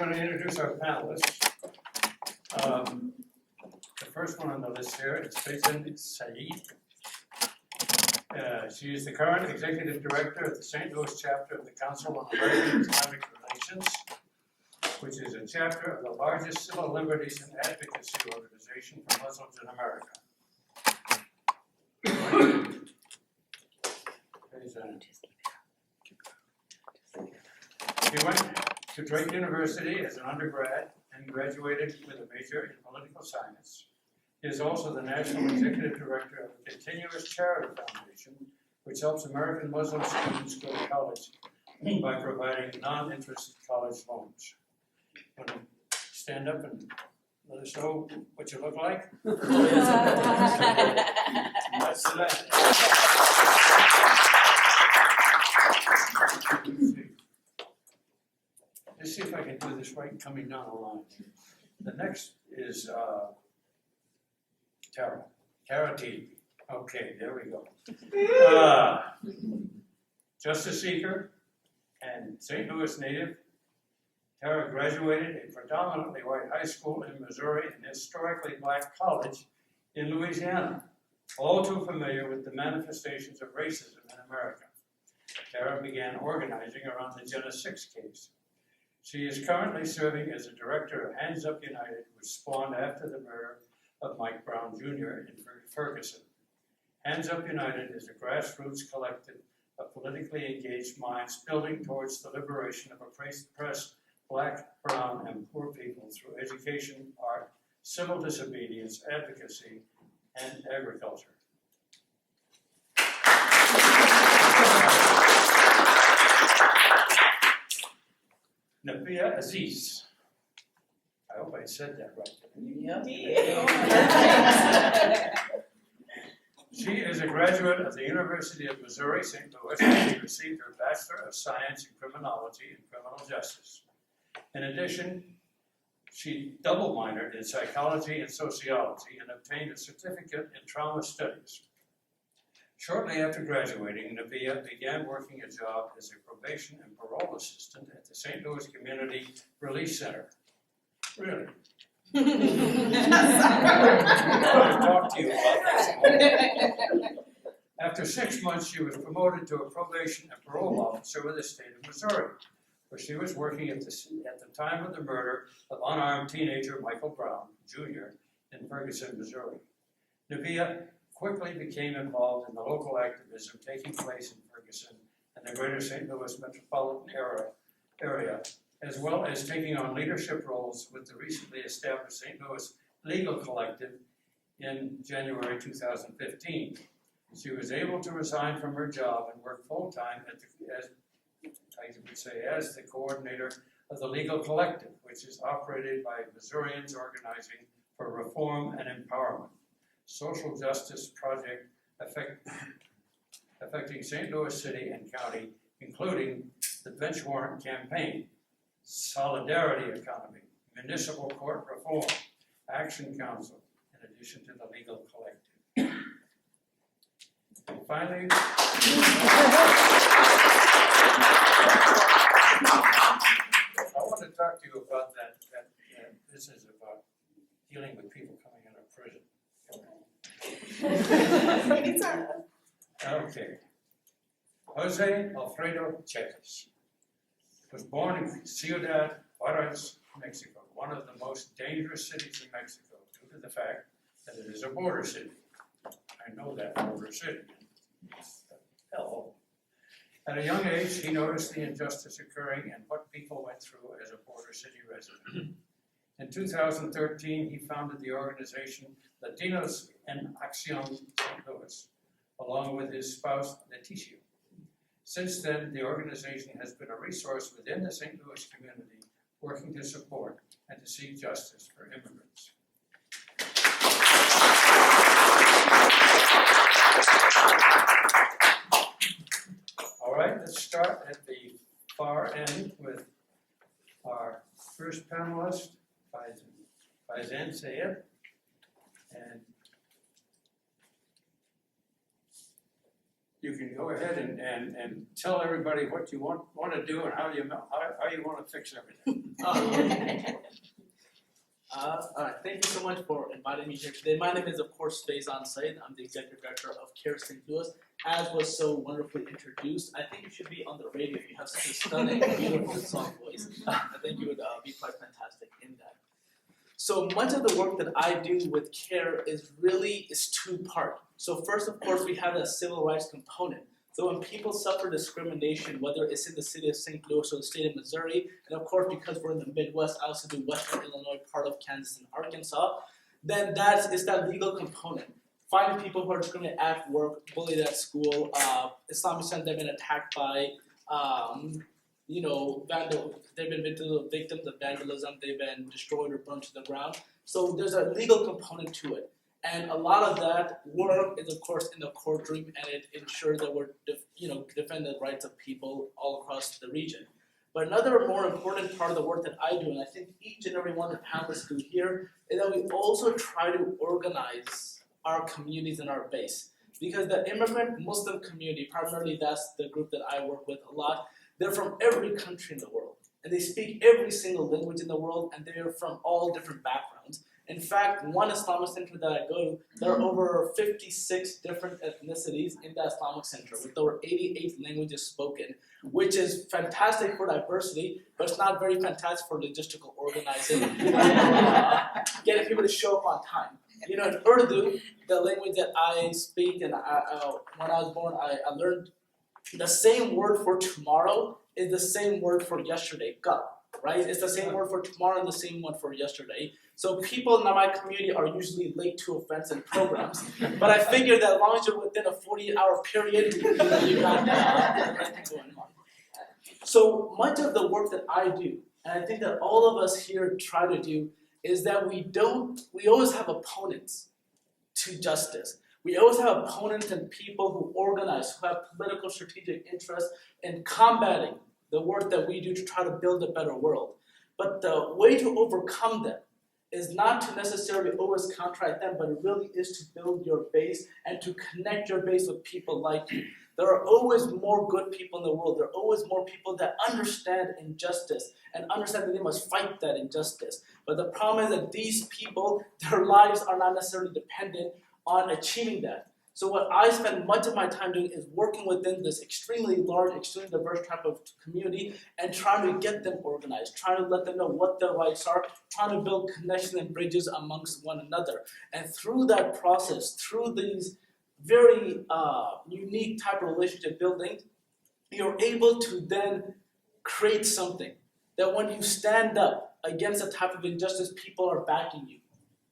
going to introduce our panelists. The first one on the list here is Faizan Saeed. She is the current Executive Director of the St. Louis chapter of the Council on American Islamic Relations, which is a chapter of the largest civil liberties and advocacy organization for Muslims in America. She went to Drake University as an undergrad and graduated with a major in political science. He is also the National Executive Director of the Continuous Charity Foundation, which helps American Muslim students go to college by providing non-interest college loans. Want to stand up and let us know what you look like? That's that. Let's see if I can do this right coming down the line. The next is Tara T. Okay, there we go. Justice seeker and St. Louis native, Tara graduated a predominantly white high school in Missouri and historically black college in Louisiana, all too familiar with the manifestations of racism in America. Tara began organizing around the Jenna 6 case. She is currently serving as a director of Hands Up United, which spawned after the murder of Mike Brown Jr. in Ferguson. Hands Up United is a grassroots collective of politically engaged minds building towards the liberation of oppressed Black, brown, and poor people through education, art, civil disobedience, advocacy, and agriculture. Nabia Aziz. I hope I said that right. She is a graduate of the University of Missouri, St. Louis, and she received her Bachelor of Science in Criminology and Criminal Justice. In addition, she double minored in psychology and sociology and obtained a certificate in trauma studies. Shortly after graduating, Nabia began working a job as a probation and parole assistant at the St. Louis Community Release Center. Really? I want to talk to you about that. After 6 months, she was promoted to a probation and parole officer with the state of Missouri, where she was working at the time of the murder of unarmed teenager Michael Brown Jr. in Ferguson, Missouri. Nabia quickly became involved in the local activism taking place in Ferguson and the greater St. Louis metropolitan area, as well as taking on leadership roles with the recently established St. Louis Legal Collective in January 2015. She was able to resign from her job and work full-time as the coordinator of the Legal Collective, which is operated by Missourians organizing for reform and empowerment, social justice project affecting St. Louis City and County, including the Bench Warrant Campaign, Solidarity Economy, Municipal Court Reform, Action Council, in addition to the Legal Collective. And finally, I want to talk to you about that business about dealing with people coming out of prison. Okay. Jose Alfredo Chavez was born in Ciudad Juarez, Mexico, one of the most dangerous cities in Mexico due to the fact that it is a border city. I know that border city. Hello. At a young age, he noticed the injustice occurring and what people went through as a border city resident. In 2013, he founded the organization Latinos en Acción St. Louis, along with his spouse, Leticia. Since then, the organization has been a resource within the St. Louis community, working to support and to seek justice for immigrants. All right, let's start at the far end with our first panelist, Faizan Saeed. And you can go ahead and tell everybody what you want to do and how you want to fix everything. Thank you so much for inviting me here today. My name is, of course, Faizan Said. I'm the Executive Director of CARE St. Louis. As was so wonderfully introduced, I think you should be on the radio. You have such a stunning, beautiful, soft voice. I think you would be quite fantastic in that. So much of the work that I do with CARE is two-part. So first, of course, we have a civil rights component. So when people suffer discrimination, whether it's in the city of St. Louis or the state of Missouri, and of course, because we're in the Midwest, I also do Western Illinois, part of Kansas and Arkansas, then it's that legal component. Finding people who are discriminated at work, bullied at school, Islamic Center, they've been attacked by, they've been victims of vandalism, they've been destroyed or burned to the ground. So there's a legal component to it. And a lot of that work is, of course, in the courtroom, and it ensures that we're, defend the rights of people all across the region. But another more important part of the work that I do, and I think each and every one of the panelists do here, is that we also try to organize our communities and our base. Because the immigrant Muslim community, primarily that's the group that I work with a lot, they're from every country in the world. And they speak every single language in the world, and they're from all different backgrounds. In fact, one Islamic center that I go to, there are over 56 different ethnicities in that Islamic center, with over 88 languages spoken, which is fantastic for diversity, but it's not very fantastic for logistical organizing, getting people to show up on time. In Urdu, the language that I speak, and when I was born, I learned the same word for tomorrow is the same word for yesterday, kal, right? It's the same word for tomorrow and the same one for yesterday. So people in my community are usually late to events and programs, but I figure that as long as you're within a 48-hour period, you got everything going on. So much of the work that I do, and I think that all of us here try to do, is that we always have opponents to justice. We always have opponents and people who organize, who have political strategic interests in combating the work that we do to try to build a better world. But the way to overcome them is not to necessarily always counteract them, but it really is to build your base and to connect your base with people like you. There are always more good people in the world. There are always more people that understand injustice and understand that they must fight that injustice. But the problem is that these people, their lives are not necessarily dependent on achieving that. So what I spend much of my time doing is working within this extremely large, extremely diverse type of community and trying to get them organized, trying to let them know what their rights are, trying to build connections and bridges amongst one another. And through that process, through these very unique type of relationship building, you're able to then create something that when you stand up against a type of injustice, people are backing you.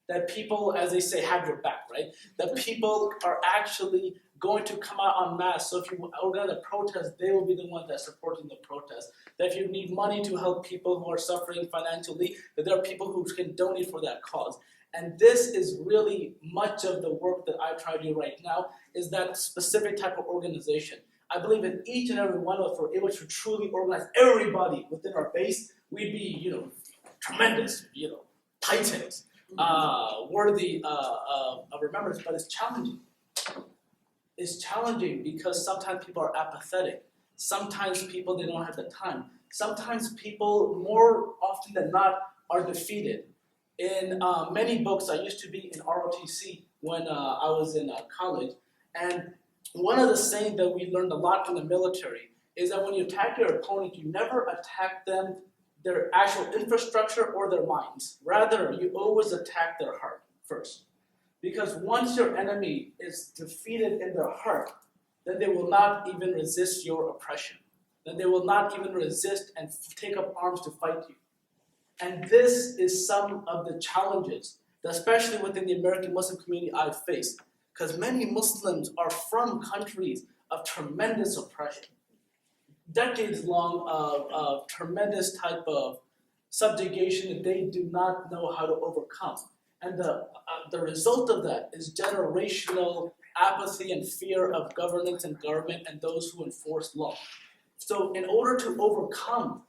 That people, as they say, have your back, right? That people are actually going to come out en masse. So if you organize a protest, they will be the ones that are supporting the protest. That if you need money to help people who are suffering financially, that there are people who can donate for that cause. And this is really much of the work that I try to do right now, is that specific type of organization. I believe in each and every one of us, we're able to truly organize everybody within our base, we'd be, tremendous, titans. Worthy of remembrance, but it's challenging. It's challenging because sometimes people are apathetic. Sometimes people, they don't have the time. Sometimes people, more often than not, are defeated. In many books, I used to be in ROTC when I was in college, and one of the sayings that we learned a lot from the military is that when you attack your opponent, you never attack them their actual infrastructure or their minds. Rather, you always attack their heart first. Because once your enemy is defeated in their heart, then they will not even resist your oppression. Then they will not even resist and take up arms to fight you. And this is some of the challenges, especially within the American Muslim community I've faced. Because many Muslims are from countries of tremendous oppression. Decades long of tremendous type of subjugation that they do not know how to overcome. And the result of that is generational apathy and fear of governance and government and those who enforce law. So in order to overcome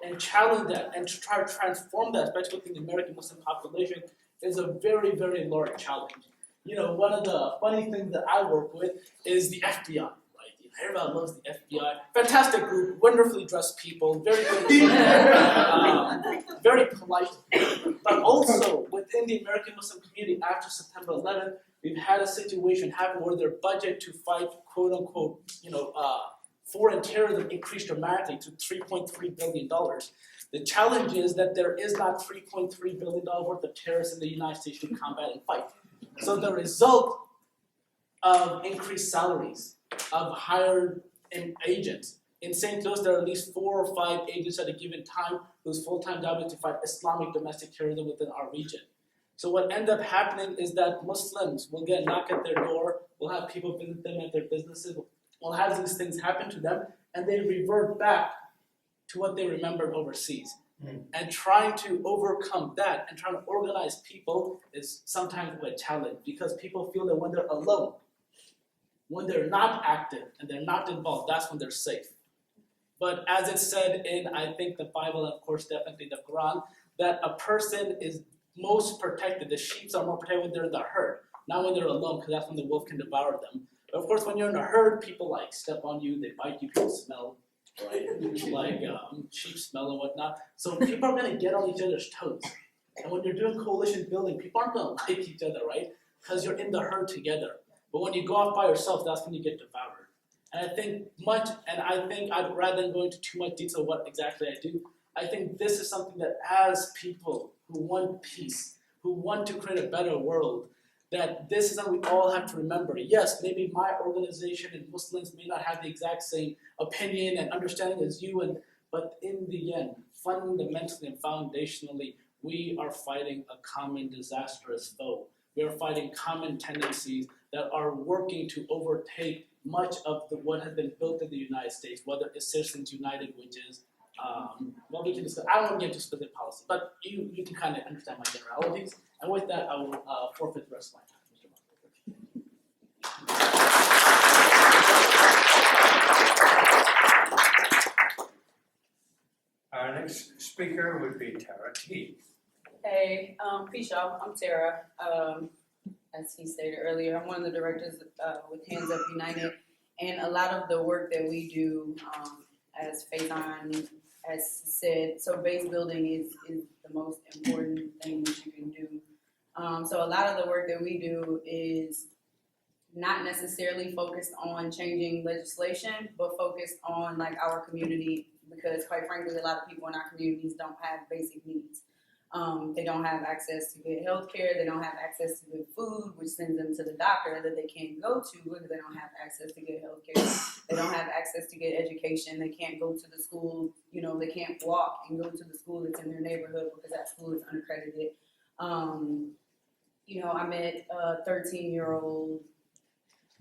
and challenge that and to try to transform that, especially within the American Muslim population, is a very, very large challenge. One of the funny things that I work with is the FBI. Everybody loves the FBI. Fantastic group, wonderfully dressed people, very good, very polite. But also within the American Muslim community after September 11th, we've had a situation happen where their budget to fight quote unquote, foreign terrorism increased dramatically to $3.3 billion. The challenge is that there is not $3.3 billion worth of terrorists in the United States to combat and fight. So the result of increased salaries, of hired agents. In St. Louis, there are at least 4 or 5 agents at a given time whose full-time job is to fight Islamic domestic terrorism within our region. So what ends up happening is that Muslims will get a knock at their door, we'll have people visit them at their businesses, we'll have these things happen to them, and they revert back to what they remembered overseas. And trying to overcome that and trying to organize people is sometimes a challenge because people feel that when they're alone, when they're not active and they're not involved, that's when they're safe. But as it's said in, I think, the Bible, and of course, definitely the Quran, that a person is most protected. The sheep are more protected when they're in the herd, not when they're alone, because that's when the wolf can devour them. But of course, when you're in a herd, people step on you, they bite you, people smell, right? Sheep smell and whatnot. So people are going to get on each other's toes. And when you're doing coalition building, people aren't going to like each other, right? Because you're in the herd together. But when you go off by yourself, that's when you get devoured. And I think I'd rather than go into too much detail what exactly I do, I think this is something that as people who want peace, who want to create a better world, that this is something we all have to remember. Yes, maybe my organization and Muslims may not have the exact same opinion and understanding as you, but in the end, fundamentally and foundationally, we are fighting a common disastrous foe. We are fighting common tendencies that are working to overtake much of what has been built in the United States, whether it's Citizens United, which is, we can discuss. I don't want to get into specific policy, but you can kind of understand my generalities. And with that, I will forfeit the rest of my time, Mr. Our next speaker would be Tara T. Hey, peace y'all. I'm Tara. As he stated earlier, I'm one of the directors with Hands Up United, and a lot of the work that we do, as Faison has said, so base building is the most important thing that you can do. So a lot of the work that we do is not necessarily focused on changing legislation, but focused on our community, because quite frankly, a lot of people in our communities don't have basic needs. They don't have access to good health care, they don't have access to good food, which sends them to the doctor that they can't go to because they don't have access to good health care. They don't have access to good education, they can't go to the school, they can't walk and go to the school that's in their neighborhood because that school is unaccredited. I met a 13-year-old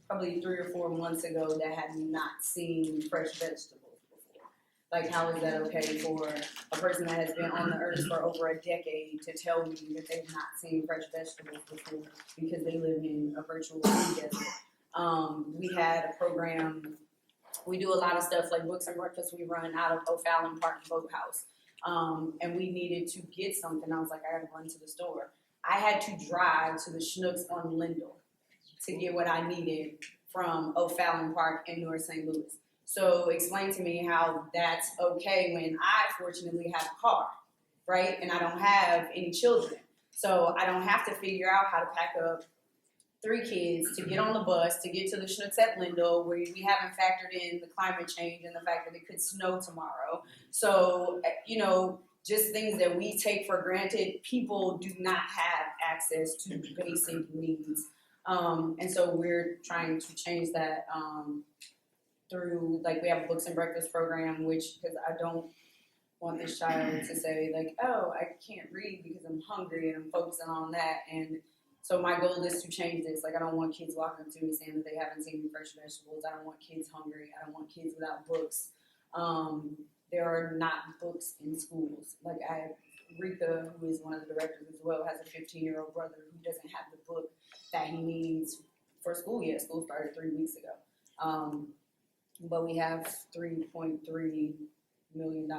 probably 3 or 4 months ago that had not seen fresh vegetables. How is that okay for a person that has been on the earth for over a decade to tell me that they've not seen fresh vegetables before because they live in a virtual food desert? We had a program, we do a lot of stuff like books and breakfast we run out of O'Fallon Park Boathouse. And we needed to get something. I was like, I gotta run to the store. I had to drive to the Schnucks on Lindell to get what I needed from O'Fallon Park in North St. Louis. So explain to me how that's okay when I fortunately have a car, right? And I don't have any children. So I don't have to figure out how to pack up 3 kids to get on the bus, to get to the Schnucks at Lindell, where we haven't factored in the climate change and the fact that it could snow tomorrow. So, just things that we take for granted, people do not have access to basic needs. And so we're trying to change that through, we have a books and breakfast program, because I don't want this child to say, oh, I can't read because I'm hungry and I'm focusing on that. And so my goal is to change this. I don't want kids walking up to me saying that they haven't seen any fresh vegetables. I don't want kids hungry. I don't want kids without books. There are not books in schools. Rika, who is one of the directors as well, has a 15-year-old brother who doesn't have the book that he needs for school yet. School started 3 weeks ago. But we have $3.3 million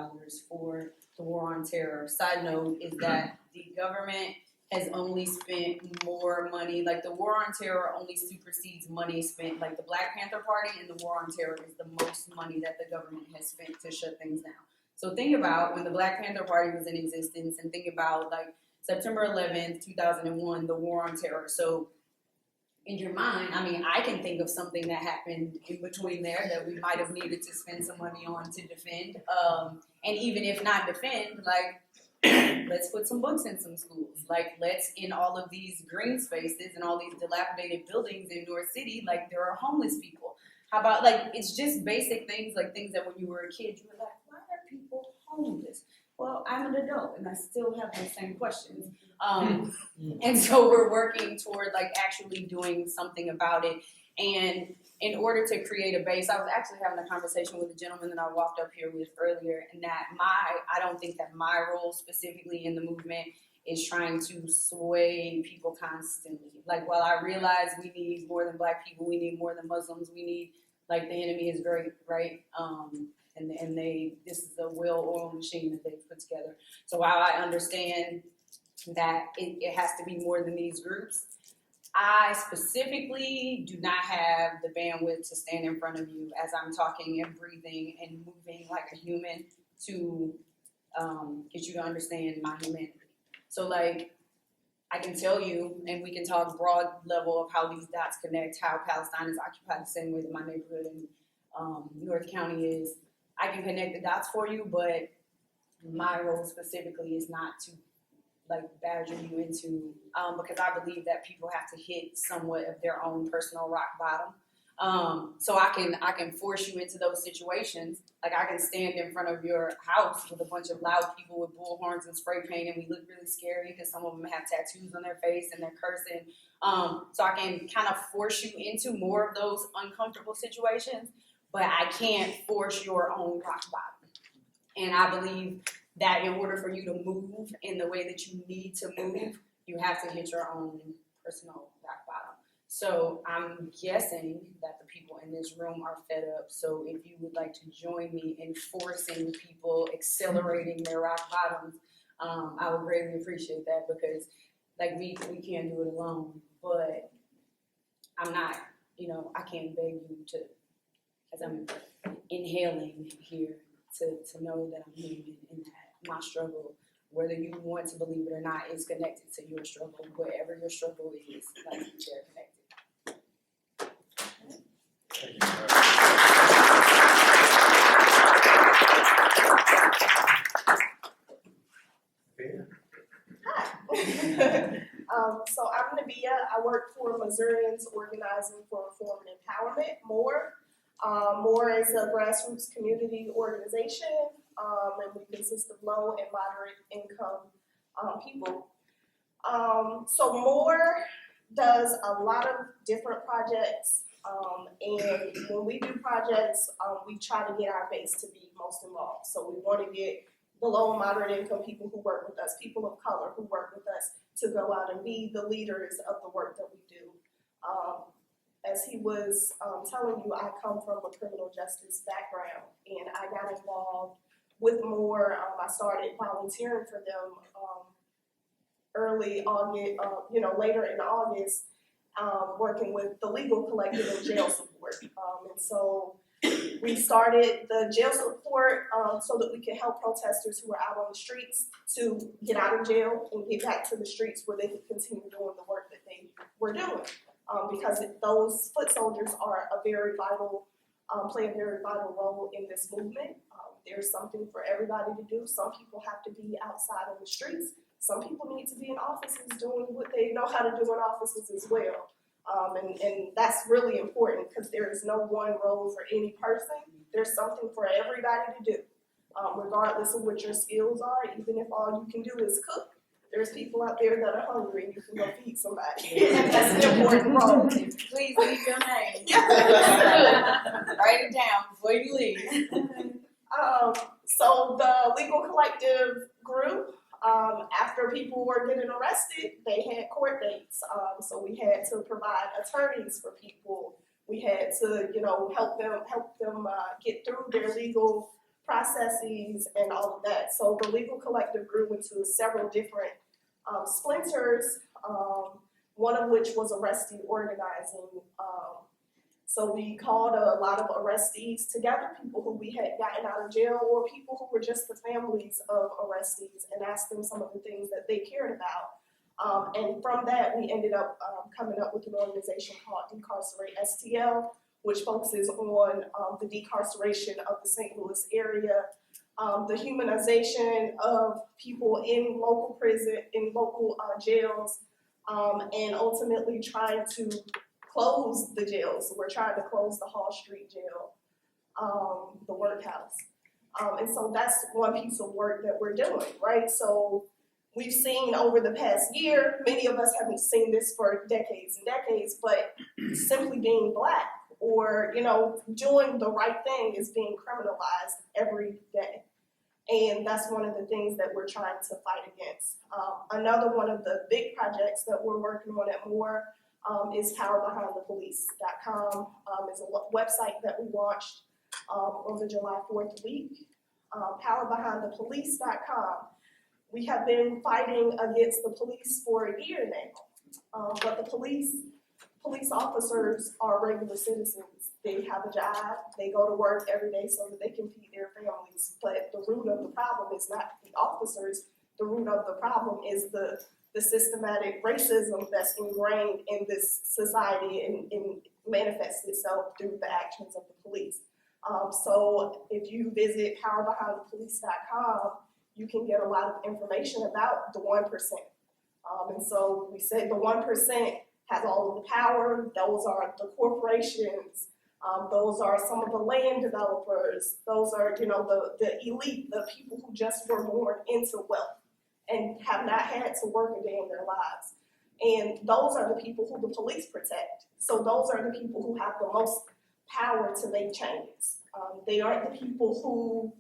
for the war on terror. Side note is that the government has only spent more money, like the War on Terror only supersedes money spent, like the Black Panther Party and the War on Terror is the most money that the government has spent to shut things down. So think about when the Black Panther Party was in existence and think about like September 11th, 2001, the War on Terror. So in your mind, I mean, I can think of something that happened in between there that we might have needed to spend some money on to defend. And even if not defend, like, let's put some books in some schools. Like, let's, in all of these green spaces and all these dilapidated buildings in North City, like, there are homeless people. How about, like, it's just basic things, like things that when you were a kid, you were like, why are people homeless? Well, I'm an adult and I still have those same questions. And so we're working toward like actually doing something about it. And in order to create a base, I was actually having a conversation with a gentleman that I walked up here with earlier, and that I don't think that my role specifically in the movement is trying to sway people constantly. Like, while I realize we need more than Black people, we need more than Muslims, we need, like, the enemy is very, right? And this is a well-oiled machine that they've put together. So while I understand that it has to be more than these groups, I specifically do not have the bandwidth to stand in front of you as I'm talking and breathing and moving like a human to get you to understand my humanity. So, like, I can tell you, and we can talk broad level of how these dots connect, how Palestine is occupied the same way that my neighborhood in North County is. I can connect the dots for you, but my role specifically is not to like badger you into, because I believe that people have to hit somewhat of their own personal rock bottom. So I can force you into those situations. Like, I can stand in front of your house with a bunch of loud people with bullhorns and spray paint, and we look really scary because some of them have tattoos on their face and they're cursing. So I can kind of force you into more of those uncomfortable situations, but I can't force your own rock bottom. And I believe that in order for you to move in the way that you need to move, you have to hit your own personal rock bottom. So I'm guessing that the people in this room are fed up. So if you would like to join me in forcing people, accelerating their rock bottoms, I would greatly appreciate that, because like we can't do it alone. But I'm not, I can't beg you to, as I'm inhaling here, to know that I'm human and that my struggle, whether you want to believe it or not, is connected to your struggle. Wherever your struggle is, like, they're connected. Thank you. So I'm Nabia. I work for Missourians Organizing for Reform and Empowerment, MORE. MORE is a grassroots community organization, and we consist of low and moderate income people. So MORE does a lot of different projects, and when we do projects, we try to get our base to be most involved. So we want to get the low and moderate income people who work with us, people of color who work with us, to go out and be the leaders of the work that we do. As he was telling you, I come from a criminal justice background, and I got involved with MORE. I started volunteering for them early August, later in August, working with the legal collective and jail support. And so we started the jail support so that we could help protesters who were out on the streets to get out of jail and get back to the streets where they could continue doing the work that they were doing. Because those foot soldiers are play a very vital role in this movement. There's something for everybody to do. Some people have to be outside on the streets. Some people need to be in offices doing what they know how to do in offices as well. And that's really important, because there is no one role for any person. There's something for everybody to do, regardless of what your skills are. Even if all you can do is cook, there's people out there that are hungry and you can go feed somebody. And that's an important role. Please leave your name. Yeah. Write it down before you leave. So the legal collective grew. After people were getting arrested, they had court dates. So we had to provide attorneys for people. We had to, help them get through their legal processes and all of that. So the legal collective grew into several different splinters, one of which was arrestee organizing. So we called a lot of arrestees together, people who we had gotten out of jail or people who were just the families of arrestees, and asked them some of the things that they cared about. And from that, we ended up coming up with an organization called Decarcerate STL, which focuses on the decarceration of the St. Louis area, the humanization of people in local prison, in local jails, and ultimately trying to close the jails. We're trying to close the Hall Street jail, the workhouse. And so that's one piece of work that we're doing, right? So we've seen over the past year, many of us haven't seen this for decades and decades, but simply being Black or, doing the right thing is being criminalized every day. And that's one of the things that we're trying to fight against. Another one of the big projects that we're working on at Moore is powerbehindthepolice.com. It's a website that we launched on the July 4th week. Powerbehindthepolice.com. We have been fighting against the police for a year now, but the police officers are regular citizens. They have a job, they go to work every day so that they can feed their families, but the root of the problem is not the officers. The root of the problem is the systematic racism that's ingrained in this society and manifests itself through the actions of the police. So if you visit powerbehindthepolice.com, you can get a lot of information about the 1%. And so we say the 1% has all of the power. Those are the corporations. Those are some of the land developers. Those are, the elite, the people who just were born into wealth and have not had to work a day in their lives. And those are the people who the police protect. So those are the people who have the most power to make changes. They aren't the people who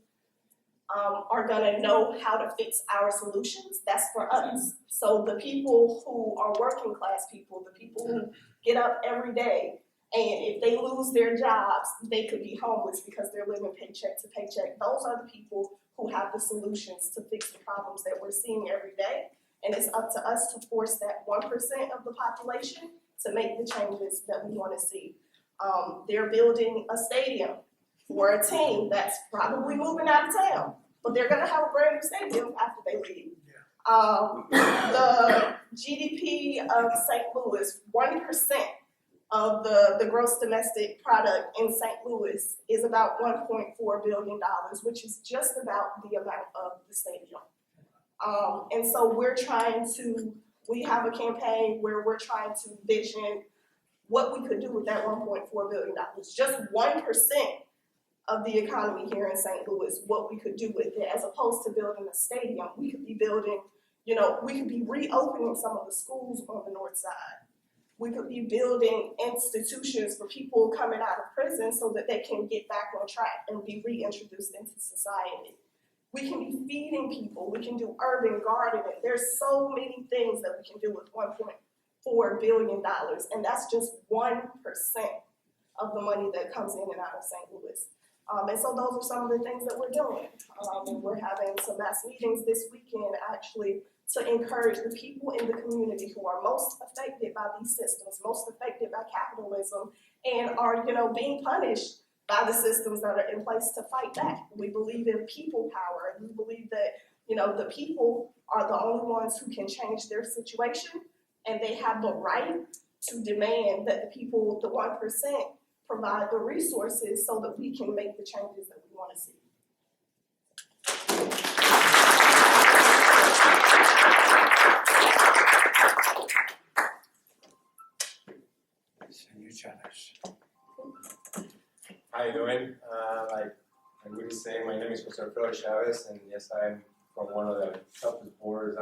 are gonna know how to fix our solutions. That's for us. So the people who are working class people, the people who get up every day, and if they lose their jobs, they could be homeless because they're living paycheck to paycheck. Those are the people who have the solutions to fix the problems that we're seeing every day. And it's up to us to force that 1% of the population to make the changes that we want to see. They're building a stadium for a team that's probably moving out of town, but they're going to have a brand new stadium after they leave. The GDP of St. Louis, 1% of the gross domestic product in St. Louis is about $1.4 billion, which is just about the amount of the stadium. And so we have a campaign where we're trying to vision what we could do with that $1.4 billion. Just 1% of the economy here in St. Louis, what we could do with it, as opposed to building a stadium. We could be building, we could be reopening some of the schools on the north side. We could be building institutions for people coming out of prison so that they can get back on track and be reintroduced into society. We can be feeding people. We can do urban gardening. There's so many things that we can do with $1.4 billion, and that's just 1% of the money that comes in and out of St. Louis. And so those are some of the things that we're doing. And we're having some mass meetings this weekend, actually, to encourage the people in the community who are most affected by these systems, most affected by capitalism, and are, being punished by the systems that are in place to fight back. We believe in people power, and we believe that, the people are the only ones who can change their situation, and they have the right to demand that the people, the 1%, provide the resources so that we can make the changes that we want to see. How you doing? Like we were saying, my name is Jose Alfredo Chavez, and yes, I'm from one of the toughest borders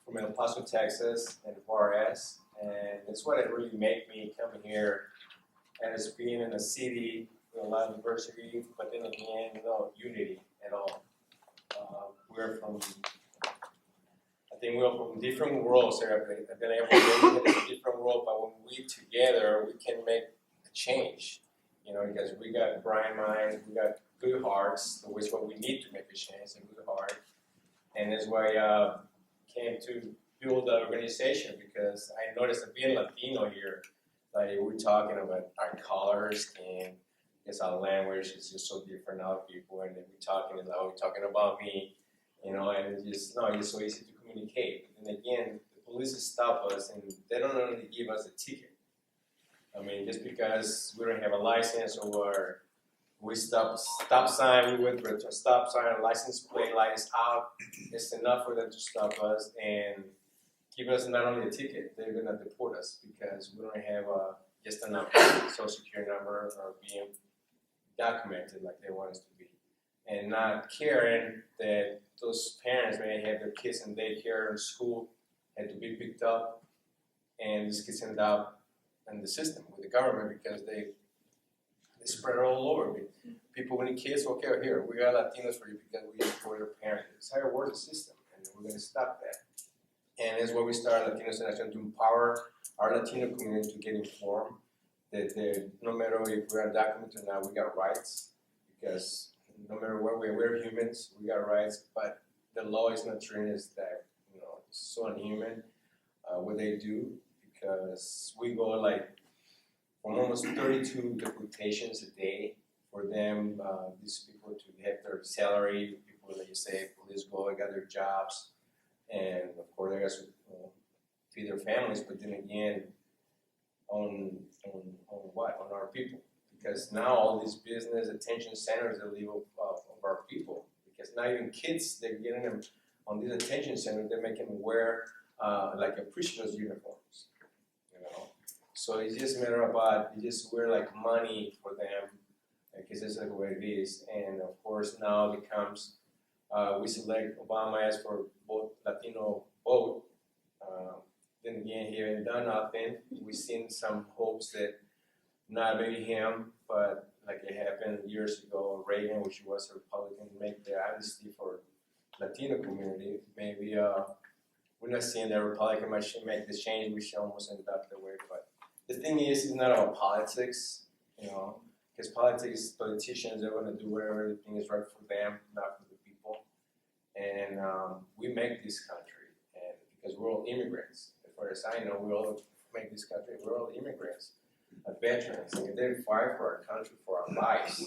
from El Paso, Texas, and Juarez, and it's what it really made me come here, as being in a city with a lot of diversity, but then again, no unity at all. I think we're from different worlds here. I've been able to live in a different world, but when we together, we can make a change. Because we got bright minds, we got good hearts, which is what we need to make a change, a good heart. And that's why I came to build the organization, because I noticed that being Latino here, like we're talking about our color, skin, it's our language is just so different than other people, and then we're talking about me, and it's just so easy to communicate. And again, the police stop us, and they don't only give us a ticket. I mean, just because we don't have a license or we stop sign, we went through a stop sign, license plate light is out, it's enough for them to stop us and give us not only a ticket, they're gonna deport us because we don't have just a number, social security number, or being documented like they want us to be. And not caring that those parents may have their kids in daycare and school had to be picked up, and this gets ended up in the system with the government because they spread it all over. People with kids, okay, here, we got Latinos for you because we support their parents. It's how it works the system, and we're going to stop that. And that's why we started Latinos International, to empower our Latino community to get informed that no matter if we're undocumented or not, we got rights, because no matter where we're humans, we got rights, but the law is not treating us that, it's so inhuman what they do, because we go like from almost 32 deportations a day for them, these people to have their salary, people that you say, police go and got their jobs, and of course they got to feed their families, but then again, on what? On our people. Because now all these business attention centers are leave of our people. Because now even kids, they're getting them on these attention centers, they're making them wear like a prisoners uniforms. So it's just a matter about, you just wear like money for them, because that's like what it is. And of course now it becomes, we select Obama as for both Latino vote. Then again, he hasn't done nothing. We've seen some hopes that not maybe him, but like it happened years ago, Reagan, which was a Republican, make the amnesty for Latino community. Maybe we're not seeing that Republican might make this change, which almost ended up that way. But the thing is, it's not about politics, because politicians, they're going to do whatever they think is right for them, not for the people. And we make this country, and because we're all immigrants. As far as I know, we all make this country, we're all immigrants, veterans, and they fight for our country, for our lives,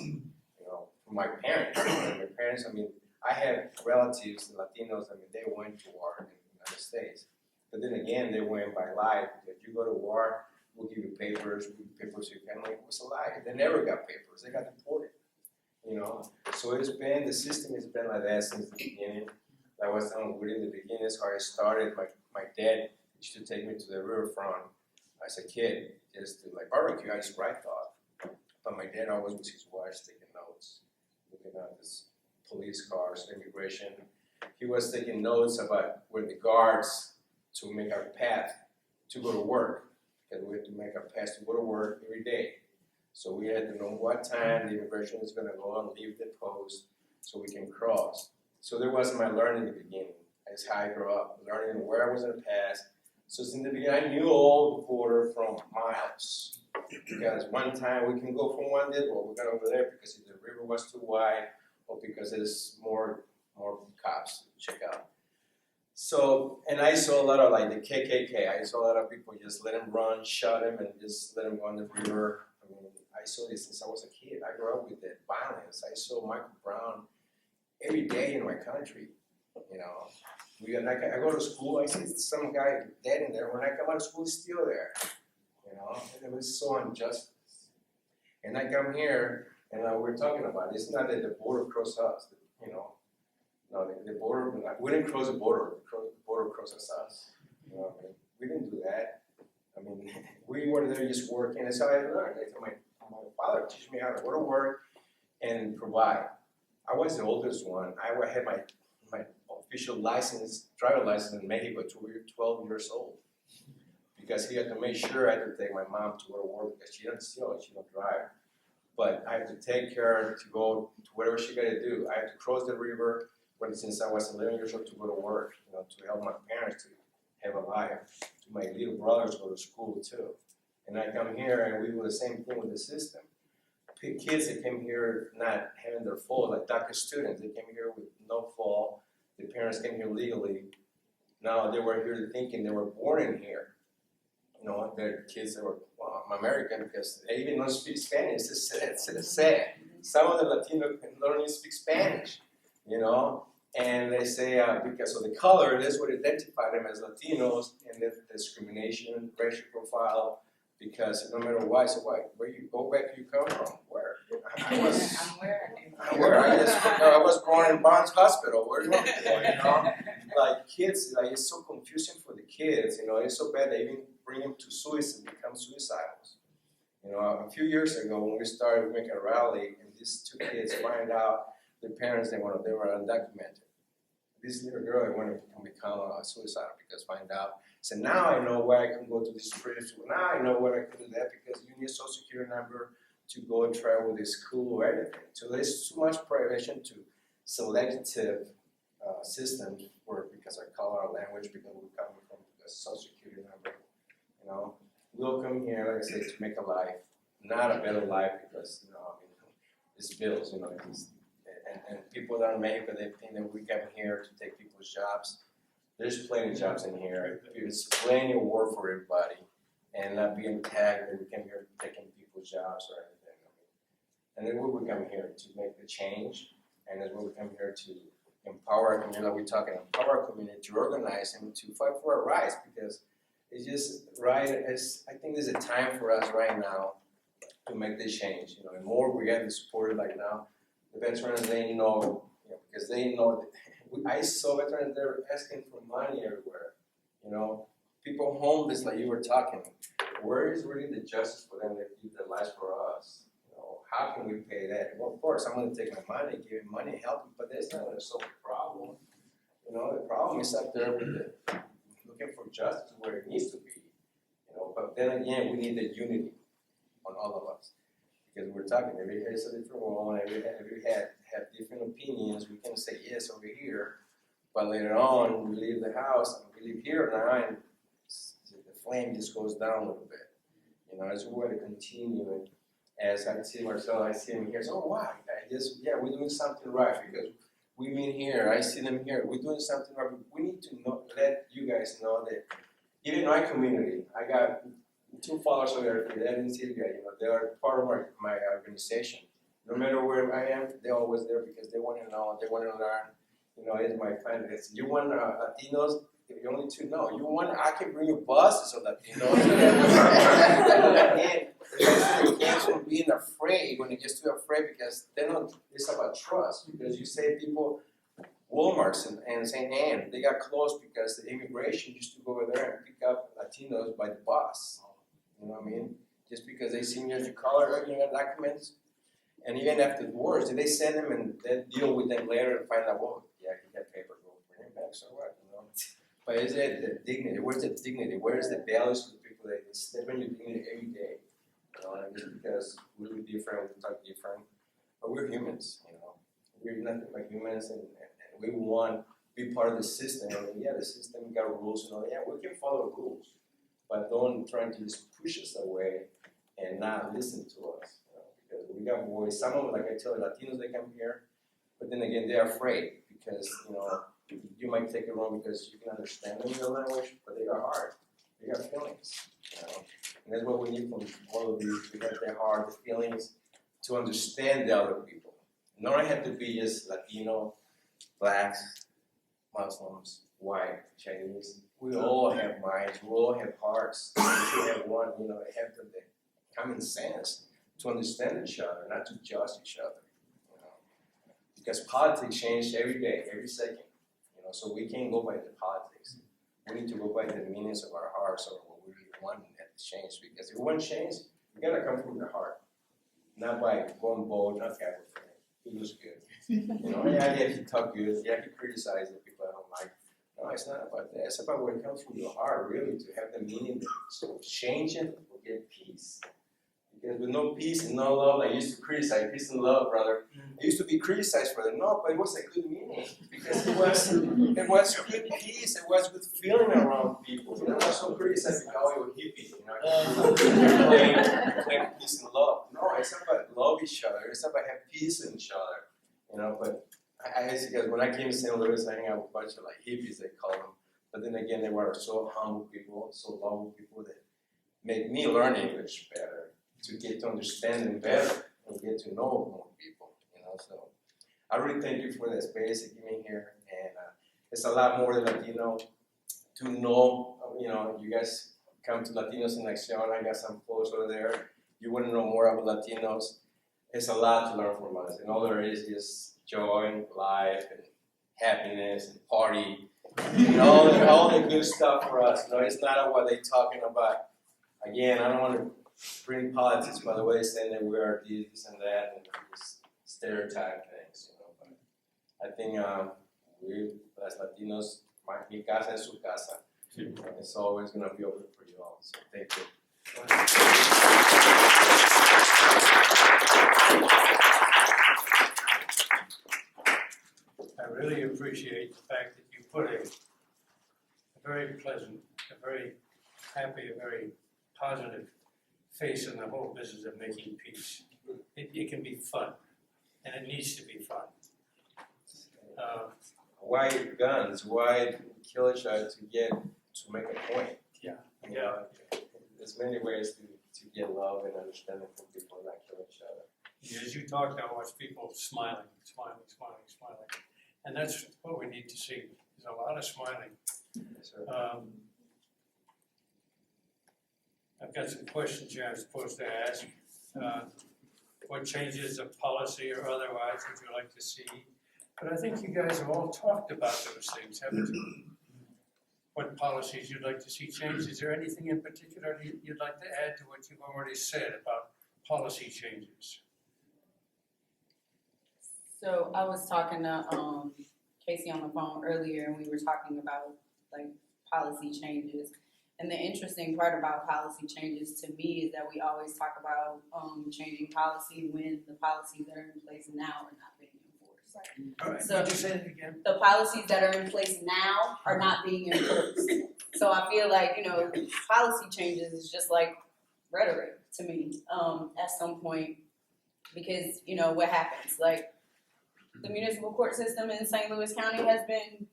for my parents. I mean, I have relatives, Latinos, they went to war in the United States. But then again, they went by life. If you go to war, we'll give you papers, we'll give you papers to your family. It was a lie. They never got papers. They got deported, So the system has been like that since the beginning. Like I was telling Woody in the beginning, that's how I started. My dad used to take me to the riverfront as a kid, just to like barbecue. I used to write thought. But my dad always was his watch taking notes, looking at this police cars, immigration. He was taking notes about where the guards to make our path to go to work, because we had to make our path to go to work every day. So we had to know what time the immigration is going to go and leave the post so we can cross. So there was my learning in the beginning. That's how I grew up, learning where I was going to pass. So in the beginning, I knew all the border from miles. Because one time we can go from one day, well, we got over there because the river was too wide, or because there's more cops to check out. So, and I saw a lot of like the KKK. I saw a lot of people just let them run, shot them, and just let them go on the river. I mean, I saw this since I was a kid. I grew up with that violence. I saw Michael Brown every day in my country. I go to school, I see some guy dead in there. When I come out of school, he's still there. And it was so unjust. And I come here, and we're talking about it. It's not that the border crossed us, No, the border, we didn't cross the border. The border crosses us. We didn't do that. I mean, we were there just working. That's how I learned. My father taught me how to go to work and provide. I was the oldest one. I had my official license, driver license in Mexico at 12 years old. Because he had to make sure I had to take my mom to her work, because she don't drive. But I had to take her to go to whatever she got to do. I had to cross the river since I was 11 years old to go to work, to help my parents to have a life, to my little brothers go to school too. And I come here and we do the same thing with the system. Kids that came here not having their fault, like DACA students, they came here with no fault. the parents came here legally. Now they were here thinking they were born in here. You know, their kids that were, well, I'm American because they even don't speak Spanish. It's sad. Some of the Latinos don't even speak Spanish, you know. And they say because of the color, that's what identified them as Latinos, and the discrimination, racial profile, because no matter why, so why, where you go back, you come from, where? I was born in Barnes Hospital. Where do you want to go? You know, like kids, like it's so confusing for the kids. You know, it's so bad they even bring them to suicide, become suicidal. You know, a few years ago when we started making a rally, and these two kids find out their parents they were undocumented. This little girl wanted to become suicidal because find out. So now I know where I can go to this spiritual. Now I know where I can do that because you need a social security number to go and travel to school or anything. So there's too much prohibition to selective systems for because I call our language because we're coming from a social security number. You know, we'll come here, like I say, to make a life, not a better life because you know, I mean, it's bills. You know, and people that are America, they think that we come here to take people's jobs. There's plenty of jobs in here. There's plenty of work for everybody, and not being tagged that we come here taking people's jobs or anything. And then we come here to make the change, and that's what we come here to empower our community. We're talking empower our community to organize and to fight for our rights because it's just right. I think there's a time for us right now to make this change. You know, the more we get the support like now, the veterans they know, you know, because they know. I saw veterans they're asking for money everywhere. You know, people homeless like you were talking. Where is really the justice for them that give their lives for us? How can we pay that? Well, of course, I'm going to take my money, give him money, help him, but that's not going to solve the problem. You know, the problem is up there with looking for justice where it needs to be. You know, but then again, we need the unity on all of us because we're talking. Every head is a different one. Every head have different opinions. We can say yes over here, but later on, we leave the house and we live here now, and the flame just goes down a little bit. You know, as we want to continue and. As I see Marcelo, I see him here. So, oh, why? We're doing something right because we mean here. I see them here. We're doing something right. We need to let you guys know that even in my community, I got 2 followers over there, Ed and Sylvia. You know, they are part of my organization. No matter where I am, they're always there because they want to know, they want to learn. You know, it's my family. You want Latinos. You only 2 know. You want, I can bring you buses of Latinos. Again, it comes from being afraid when it gets too afraid because then it's about trust. Because you say people, Walmarts and St. Anne, they got closed because the immigration used to go over there and pick up Latinos by the bus. You know what I mean? Just because they see me as a color, you got documents. And even after the wars, did they send them and then deal with them later and find out, well, yeah, he got paper, go bring him back, so what, you know? But is it the dignity? Where's the dignity? Where's the values for the people that step in your dignity every day? You know, and just because we're different, we talk different, but we're humans, you know. We're nothing but humans, and we want to be part of the system. And yeah, the system got rules, you know. Yeah, we can follow rules, but don't try to just push us away and not listen to us. You know, because we got voice. Some of them, like I tell you, Latinos, they come here, but then again, they're afraid because, you know, you might take it wrong because you can understand them in the language, but they got heart. They got feelings, you know. And that's what we need from all of these. We have their heart, the feelings, to understand the other people. You don't have to be just Latino, blacks, Muslims, white, Chinese. We all have minds. We all have hearts. We should have one, you know, have the common sense to understand each other, not to judge each other. You know, because politics change every day, every second. You know, so we can't go by the politics. We need to go by the meanings of our hearts or what we really want to change. Because if we want change, we gotta come from the heart, not by going bold, not that he looks good. You know, yeah, he talk good, yeah, he criticize the people I don't like. No, it's not about that. It's about what it comes from your heart, really, to have the meaning. So change it, we'll get peace. Because with no peace and no love, I used to criticize peace and love, brother. I used to be criticized for that. No, but it was a good meaning because it was good peace. It was good feeling around people. You know, I was so criticized because we were hippies. You know, claim peace and love. No, it's not about love each other. It's about have peace in each other. You know, but I hate because when I came to St. Louis, I hang out with a bunch of like hippies, they call them. But then again, they were so humble people, so lovable people that made me learn English better, to get to understand them better and get to know more people, you know. So I really thank you for the space that you gave me here, and it's a lot more than Latino to know. You know, you guys come to Latinos in Action. I got some folks over there. You wouldn't know more about Latinos. It's a lot to learn from us, and all there is joy and life and happiness and party and all the good stuff for us. You know, it's not what they're talking about. Again, I don't want to bring politics by the way, saying that we are this and that and just stereotype things. You know, but I think we as Latinos, mi casa es su casa. It's always going to be open for you all. So thank you. I really appreciate the fact that you put a very pleasant, a very happy, a very positive face in the whole business of making peace. It can be fun, and it needs to be fun. Why guns? Why kill each other to make a point? Yeah. You know, there's many ways to get love and understanding from people and not kill each other. As you talked, I watched people smiling. And that's what we need to see, is a lot of smiling. Yes, sir. I've got some questions here I'm supposed to ask. What changes of policy or otherwise would you like to see? But I think you guys have all talked about those things, haven't you? What policies you'd like to see changed? Is there anything in particular you'd like to add to what you've already said about policy changes? So I was talking to Casey on the phone earlier, and we were talking about like policy changes. And the interesting part about policy changes to me is that we always talk about changing policy when the policies that are in place now are not being enforced. All right, So- would you say it again? The policies that are in place now are not being enforced. So I feel like, you know, policy changes is just like rhetoric to me at some point, because, you know, what happens? Like, the municipal court system in St. Louis County has been,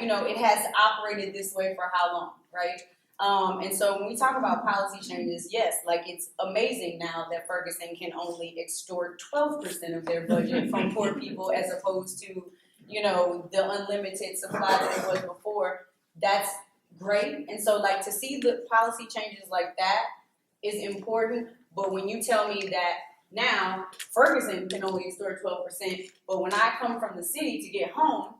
you know, it has operated this way for how long, right? And so when we talk about policy changes, yes, like it's amazing now that Ferguson can only extort 12% of their budget from poor people as opposed to, you know, the unlimited supply that it was before. That's great. And so like to see the policy changes like that is important. But when you tell me that now Ferguson can only extort 12%, but when I come from the city to get home,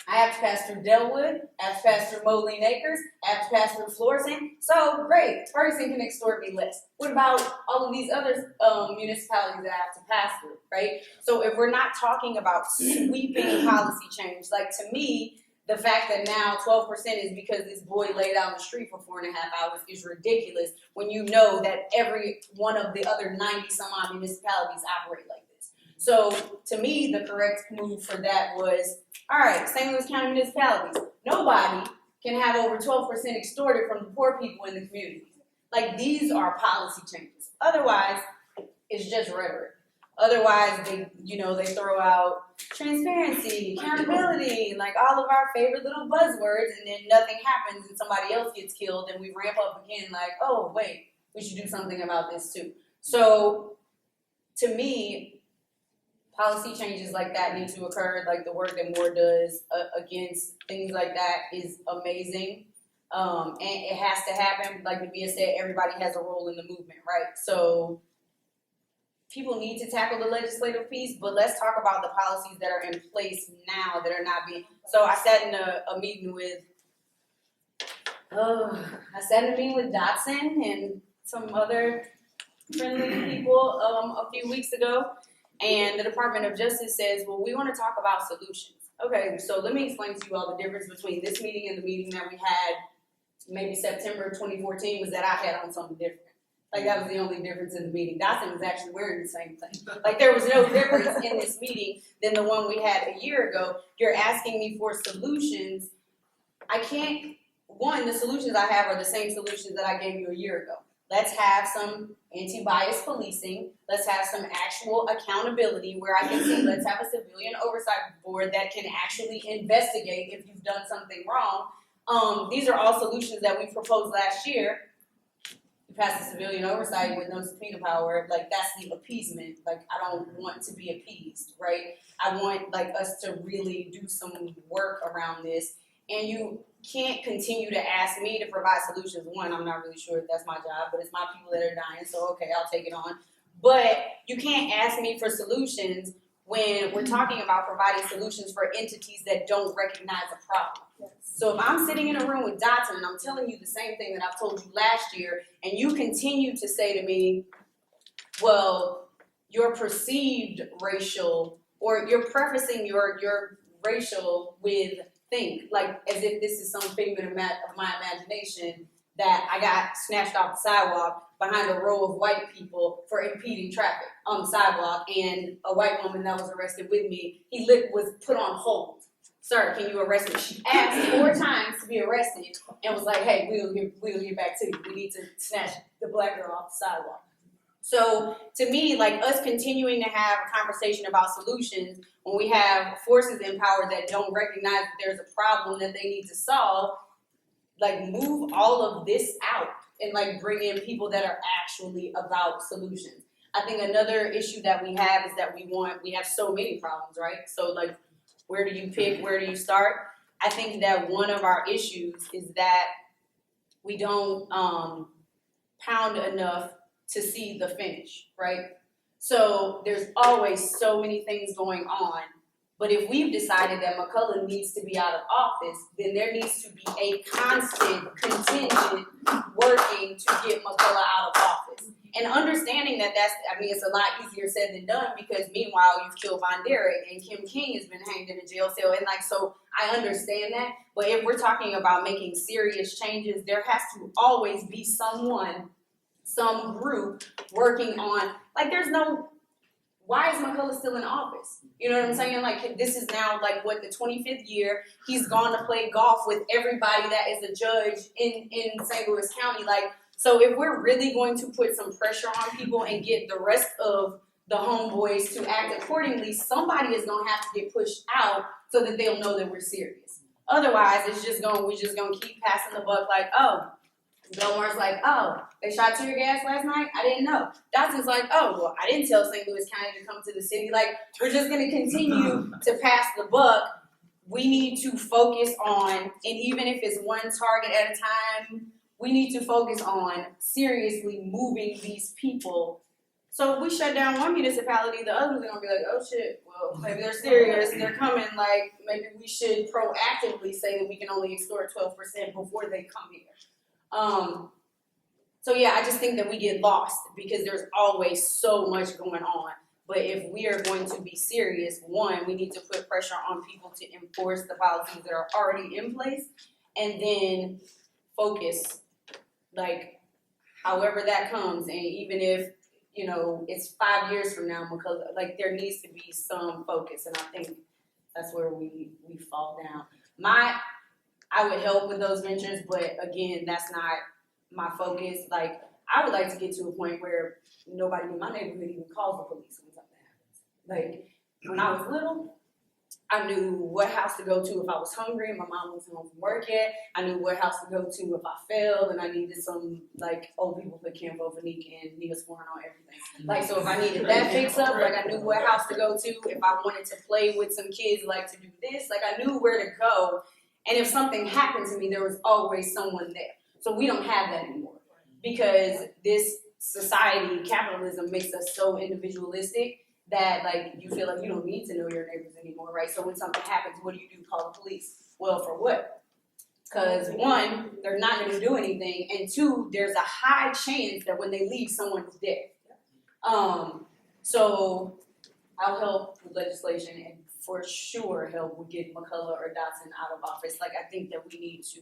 I have to pass through Delwood, I have to pass through Moline Acres, I have to pass through Florissant. So great, Ferguson can extort me less. What about all of these other municipalities that I have to pass through, right? So if we're not talking about sweeping policy change, like to me, the fact that now 12% is because this boy laid out on the street for 4.5 hours is ridiculous when you know that every one of the other 90 some odd municipalities operate like this. So to me, the correct move for that was, all right, St. Louis County municipalities, nobody can have over 12% extorted from the poor people in the community. Like these are policy changes. Otherwise, it's just rhetoric. Otherwise, they throw out transparency, accountability, like all of our favorite little buzzwords, and then nothing happens and somebody else gets killed and we ramp up again like, oh, wait, we should do something about this too. So to me, policy changes like that need to occur. Like the work that Moore does against things like that is amazing. And it has to happen. Like Nabia said, everybody has a role in the movement, right? So people need to tackle the legislative piece, but let's talk about the policies that are in place now that are not being. So I sat in a meeting with, Dotson and some other friendly people a few weeks ago, and the Department of Justice says, well, we want to talk about solutions. Okay, so let me explain to you all the difference between this meeting and the meeting that we had maybe September 2014 was that I had on something different. Like that was the only difference in the meeting. Dotson was actually wearing the same thing. Like there was no difference in this meeting than the one we had a year ago. You're asking me for solutions. I can't, the solutions I have are the same solutions that I gave you a year ago. Let's have some anti-bias policing. Let's have some actual accountability where I can say, let's have a civilian oversight board that can actually investigate if you've done something wrong. These are all solutions that we proposed last year. You pass the civilian oversight with no subpoena power, like that's the appeasement. Like I don't want to be appeased, right? I want like us to really do some work around this. And you can't continue to ask me to provide solutions. One, I'm not really sure if that's my job, but it's my people that are dying, so okay, I'll take it on. But you can't ask me for solutions when we're talking about providing solutions for entities that don't recognize a problem. Yes. So if I'm sitting in a room with Dotson and I'm telling you the same thing that I've told you last year, and you continue to say to me, well, your perceived racial, or you're prefacing your racial with think, like as if this is some figment of my imagination that I got snatched off the sidewalk behind a row of white people for impeding traffic on the sidewalk, and a white woman that was arrested with me, was put on hold. Sir, can you arrest me? She asked 4 times to be arrested and was like, hey, we'll get back to you. We need to snatch the black girl off the sidewalk. So to me, like us continuing to have a conversation about solutions when we have forces in power that don't recognize that there's a problem that they need to solve, like move all of this out and like bring in people that are actually about solutions. I think another issue that we have is that we have so many problems, right? So like, where do you pick? Where do you start? I think that one of our issues is that we don't pound enough to see the finish, right? So there's always so many things going on, but if we've decided that McCullough needs to be out of office, then there needs to be a constant contingent working to get McCullough out of office. And understanding that it's a lot easier said than done because meanwhile you've killed Von Derek and Kim King has been hanged in a jail cell, and like, so I understand that, but if we're talking about making serious changes, there has to always be someone, some group working on, like why is McCullough still in office? You know what I'm saying? Like this is now like what, the 25th year, he's gone to play golf with everybody that is a judge in St. Louis County. Like, so if we're really going to put some pressure on people and get the rest of the homeboys to act accordingly, somebody is gonna have to get pushed out so that they'll know that we're serious. Otherwise, we're just gonna keep passing the buck like, oh, Belmore's like, oh, they shot tear gas last night? I didn't know. Dotson's like, oh, well, I didn't tell St. Louis County to come to the city. Like, we're just going to continue to pass the buck. We need to focus on, and even if it's one target at a time, we need to focus on seriously moving these people. So if we shut down one municipality, the others are going to be like, oh, shit, well, maybe they're serious. They're coming. Like, maybe we should proactively say that we can only extort 12% before they come here. So yeah, I just think that we get lost because there's always so much going on. But if we are going to be serious, one, we need to put pressure on people to enforce the policies that are already in place, and then focus, like, however that comes. And even if, it's 5 years from now, because like there needs to be some focus, and I think that's where we fall down. I would help with those ventures, but again, that's not my focus. Like, I would like to get to a point where nobody in my neighborhood even calls the police when something happens. Like, when I was little, I knew what house to go to if I was hungry and my mom wasn't home from work yet. I knew what house to go to if I failed and I needed some, like, old people put Campo Vanique and Neosporin on everything. Like, so if I needed that fix up, like, I knew what house to go to. If I wanted to play with some kids, like, to do this, like, I knew where to go. And if something happened to me, there was always someone there. So we don't have that anymore because this society, capitalism, makes us so individualistic that like you feel like you don't need to know your neighbors anymore, right? So when something happens, what do? Call the police. Well, for what? Because one, they're not going to do anything, and two, there's a high chance that when they leave, someone is dead. So I'll help with legislation and for sure help with getting McCullough or Dotson out of office. Like, I think that we need to,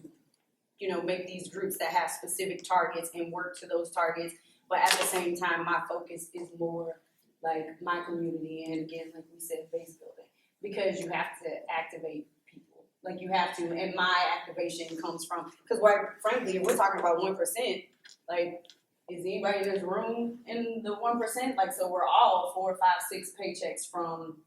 make these groups that have specific targets and work to those targets. But at the same time, my focus is more like my community and, again, like we said, base building. Because you have to activate people. Like, you have to, and my activation comes from, because frankly, if we're talking about 1%, like, is anybody in this room in the 1%? Like, so we're all 4, 5, 6 paychecks from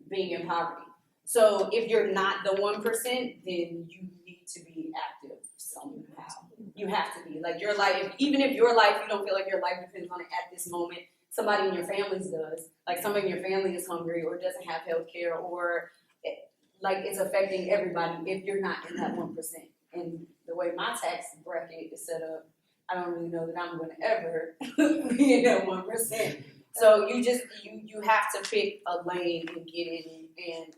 being in poverty. So if you're not the 1%, then you need to be active somehow. You have to be. Like your life, even if your life, you don't feel like your life depends on it at this moment, somebody in your family does. Like somebody in your family is hungry or doesn't have health care or like it's affecting everybody if you're not in that 1%. And the way my tax bracket is set up, I don't really know that I'm going to ever be in that 1%. So you have to pick a lane and get in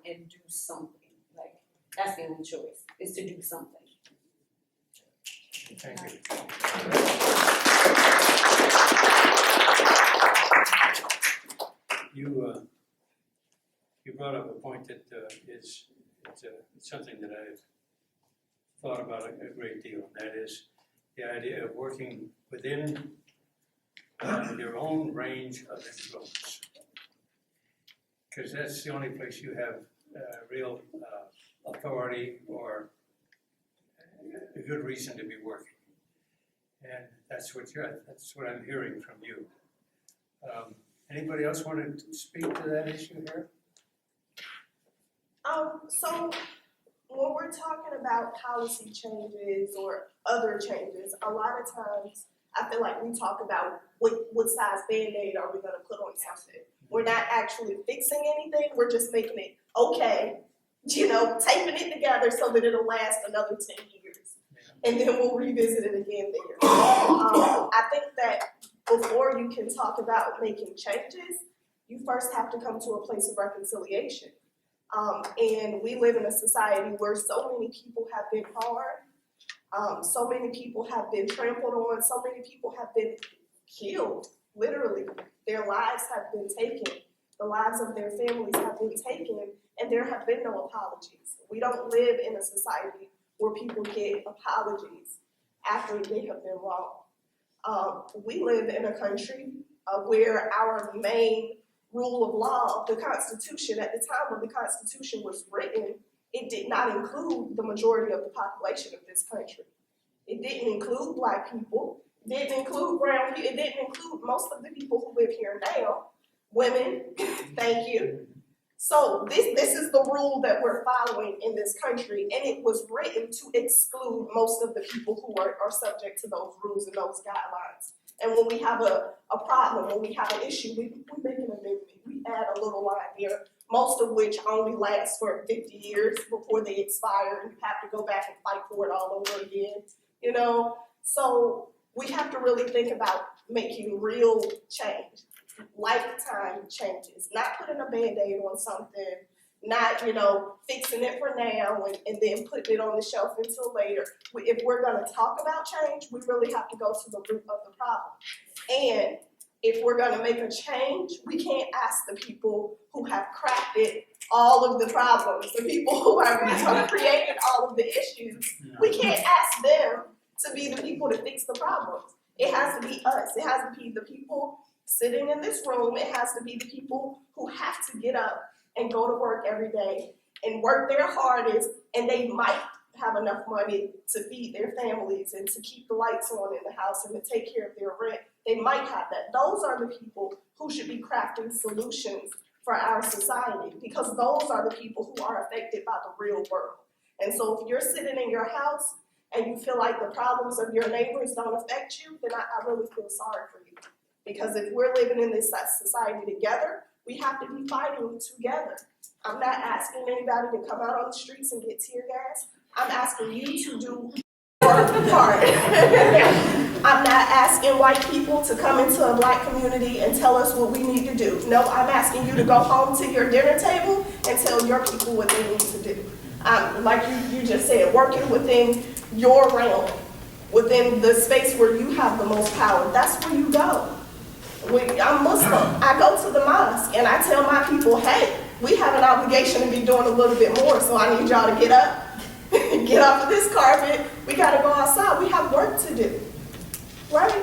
and do something. Like that's the only choice is to do something. Thank you. You brought up a point that it's something that I've thought about a great deal, and that is the idea of working within your own range of influence. Because that's the only place you have real authority or a good reason to be working. And that's what I'm hearing from you. Anybody else want to speak to that issue here? So when we're talking about policy changes or other changes, a lot of times I feel like we talk about what size Band-Aid are we going to put on something. We're not actually fixing anything. We're just making it okay, taping it together so that it'll last another 10 years. And then we'll revisit it again there. I think that before you can talk about making changes, you first have to come to a place of reconciliation. And we live in a society where so many people have been harmed, so many people have been trampled on, so many people have been killed, literally. Their lives have been taken, the lives of their families have been taken, and there have been no apologies. We don't live in a society where people get apologies after they have been wrong. We live in a country where our main rule of law, the Constitution, at the time when the Constitution was written, it did not include the majority of the population of this country. It didn't include Black people, it didn't include brown people, it didn't include most of the people who live here now, women, thank you. So this is the rule that we're following in this country, and it was written to exclude most of the people who are subject to those rules and those guidelines. And when we have a problem, when we have an issue, we make an amendment. We add a little line there, most of which only lasts for 50 years before they expire, and you have to go back and fight for it all over again, So we have to really think about making real change, lifetime changes, not putting a Band-Aid on something, not, fixing it for now and then putting it on the shelf until later. If we're going to talk about change, we really have to go to the root of the problem. And if we're going to make a change, we can't ask the people who have crafted all of the problems, the people who have created all of the issues. We can't ask them to be the people to fix the problems. It has to be us. It has to be the people sitting in this room. It has to be the people who have to get up and go to work every day and work their hardest, and they might have enough money to feed their families and to keep the lights on in the house and to take care of their rent. They might have that. Those are the people who should be crafting solutions for our society, because those are the people who are affected by the real world. And so if you're sitting in your house and you feel like the problems of your neighbors don't affect you, then I really feel sorry for you. Because if we're living in this society together, we have to be fighting together. I'm not asking anybody to come out on the streets and get tear gas. I'm asking you to do your part. I'm not asking white people to come into a Black community and tell us what we need to do. No, I'm asking you to go home to your dinner table and tell your people what they need to do. Like you just said, working within your realm, within the space where you have the most power. That's where you go. I'm Muslim. I go to the mosque and I tell my people, hey, we have an obligation to be doing a little bit more, so I need y'all to get up, get off of this carpet. We got to go outside. We have work to do, right?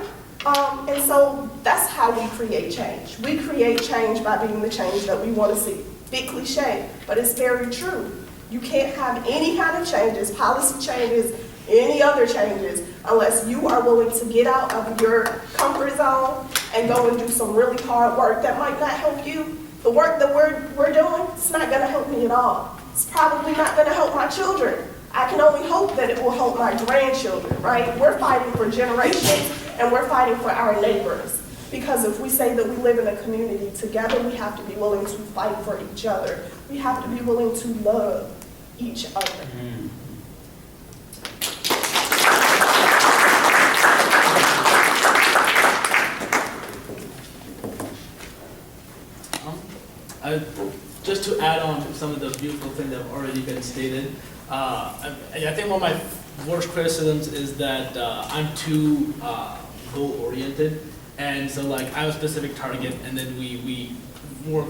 And so that's how we create change. We create change by being the change that we want to see. Big cliche, but it's very true. You can't have any kind of changes, policy changes, any other changes, unless you are willing to get out of your comfort zone and go and do some really hard work that might not help you. The work that we're doing, it's not gonna help me at all. It's probably not gonna help my children. I can only hope that it will help my grandchildren, right? We're fighting for generations and we're fighting for our neighbors. Because if we say that we live in a community together, we have to be willing to fight for each other. We have to be willing to love each other. Just to add on to some of the beautiful things that have already been stated, I think one of my worst criticisms is that I'm too goal-oriented, and so like I have a specific target, and then we work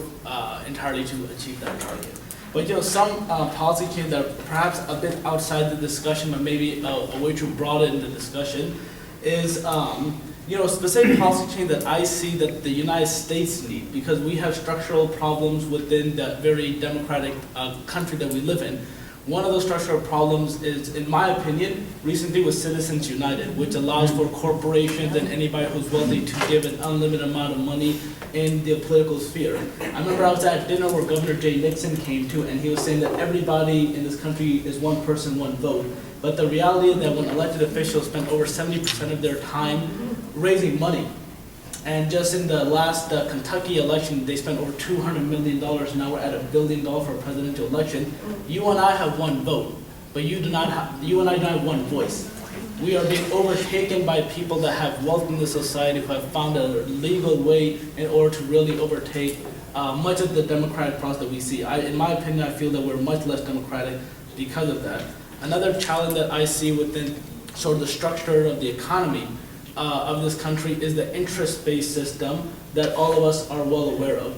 entirely to achieve that target. But some policy changes that are perhaps a bit outside the discussion, but maybe a way to broaden the discussion, is specific policy change that I see that the United States need, because we have structural problems within the very democratic country that we live in. One of those structural problems is, in my opinion, recently was Citizens United, which allows for corporations and anybody who's wealthy to give an unlimited amount of money in the political sphere. I remember I was at dinner where Governor Jay Nixon came to, and he was saying that everybody in this country is one person, one vote. But the reality is that when elected officials spend over 70% of their time raising money, and just in the last Kentucky election, they spent over $200 million, now we're at $1 billion for a presidential election. You and I have one vote, but you and I do not have one voice. We are being overtaken by people that have wealth in the society, who have found a legal way in order to really overtake much of the democratic process that we see. In my opinion, I feel that we're much less democratic because of that. Another challenge that I see within sort of the structure of the economy of this country is the interest-based system that all of us are well aware of.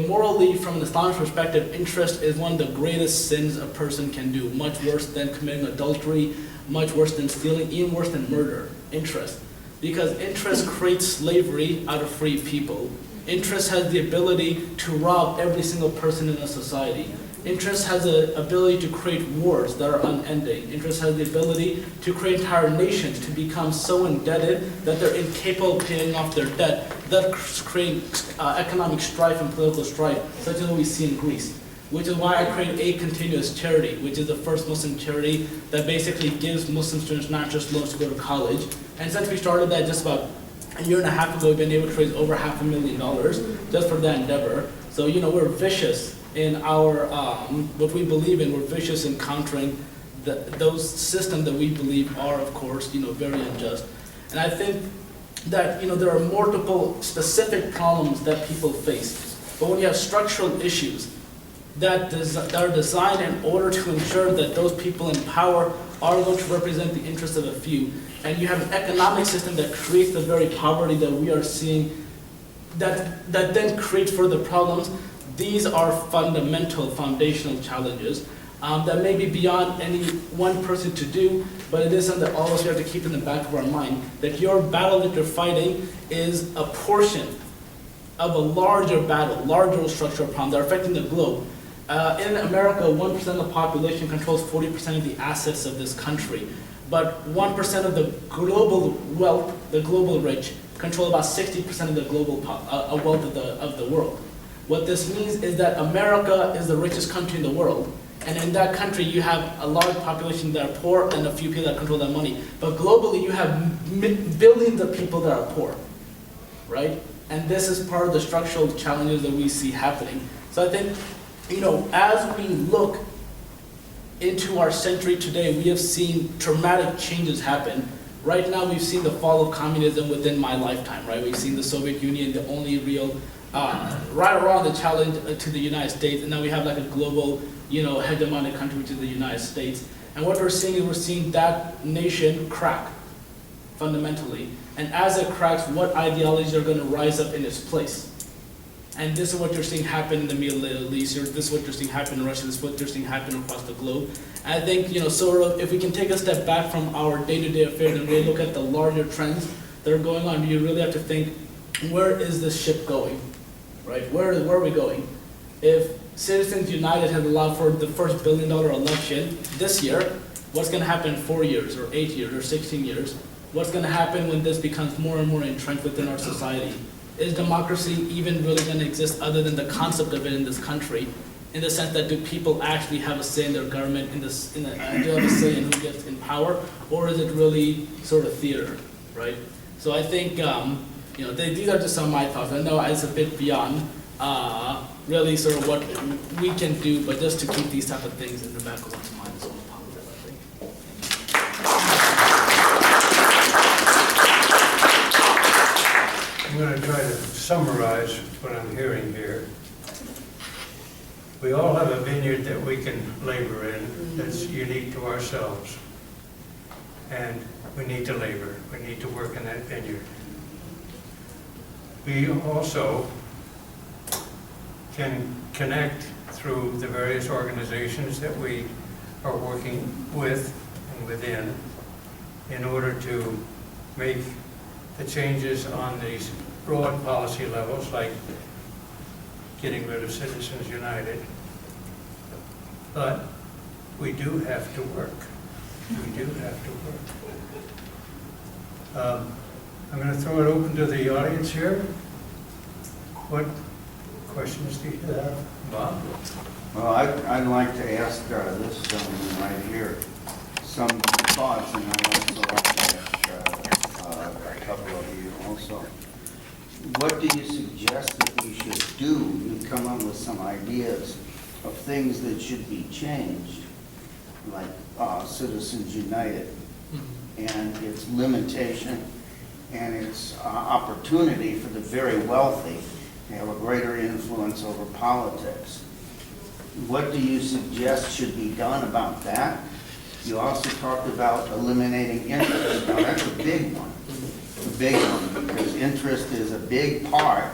Morally, from an Islamic perspective, interest is one of the greatest sins a person can do, much worse than committing adultery, much worse than stealing, even worse than murder, interest. Because interest creates slavery out of free people. Interest has the ability to rob every single person in a society. Interest has the ability to create wars that are unending. Interest has the ability to create entire nations to become so indebted that they're incapable of paying off their debt, that creates economic strife and political strife, such as what we see in Greece. Which is why I created A Continuous Charity, which is the first Muslim charity that basically gives Muslim students not just loans to go to college. And since we started that just about a year and a half ago, we've been able to raise over $500,000 just for that endeavor. So we're vicious in our what we believe in. We're vicious in countering those systems that we believe are, of course, very unjust. And I think that there are multiple specific problems that people face. But when you have structural issues that are designed in order to ensure that those people in power are going to represent the interests of a few, and you have an economic system that creates the very poverty that we are seeing, that then creates further problems. These are fundamental, foundational challenges that may be beyond any one person to do, but it is something that all of us have to keep in the back of our mind, that your battle that you're fighting is a portion of a larger battle, larger structural problem that are affecting the globe. In America, 1% of the population controls 40% of the assets of this country, but 1% of the global wealth, the global rich, control about 60% of the global wealth of the world. What this means is that America is the richest country in the world, and in that country you have a large population that are poor and a few people that control that money. But globally you have billions of people that are poor, right? And this is part of the structural challenges that we see happening. So I think, as we look into our century today, we have seen dramatic changes happen. Right now we've seen the fall of communism within my lifetime, right? We've seen the Soviet Union, the only real right around the challenge to the United States, and now we have like a global, hegemonic country, which is the United States. And what we're seeing is we're seeing that nation crack, fundamentally. And as it cracks, what ideologies are going to rise up in its place? And this is what you're seeing happen in the Middle East, this is what you're seeing happen in Russia, this is what you're seeing happen across the globe. And I think, sort of, if we can take a step back from our day-to-day affairs and really look at the larger trends that are going on, you really have to think, where is this ship going? Right? Where are we going? If Citizens United had allowed for the first $1 billion election this year, What's going to happen in 4 years or 8 years or 16 years? What's going to happen when this becomes more and more entrenched within our society? Is democracy even really going to exist other than the concept of it in this country? In the sense that do people actually have a say in their government, do they have a say in who gets in power, or is it really sort of theater, right? So I think these are just some of my thoughts. I know it's a bit beyond really sort of what we can do, but just to keep these type of things in the back of one's mind is all positive, I think. I'm going to try to summarize what I'm hearing here. We all have a vineyard that we can labor in that's unique to ourselves. And we need to labor. We need to work in that vineyard. We also can connect through the various organizations that we are working with and within in order to make the changes on these broad policy levels, like getting rid of Citizens United. But we do have to work. We do have to work. I'm going to throw it open to the audience here. What questions do you have? Bob? Well, I'd like to ask this gentleman right here some thoughts, and I'd also like to ask a couple of you also. What do you suggest that we should do? You come up with some ideas of things that should be changed, like Citizens United, and its limitation and its opportunity for the very wealthy to have a greater influence over politics. What do you suggest should be done about that? You also talked about eliminating interest. Now that's a big one, because interest is a big part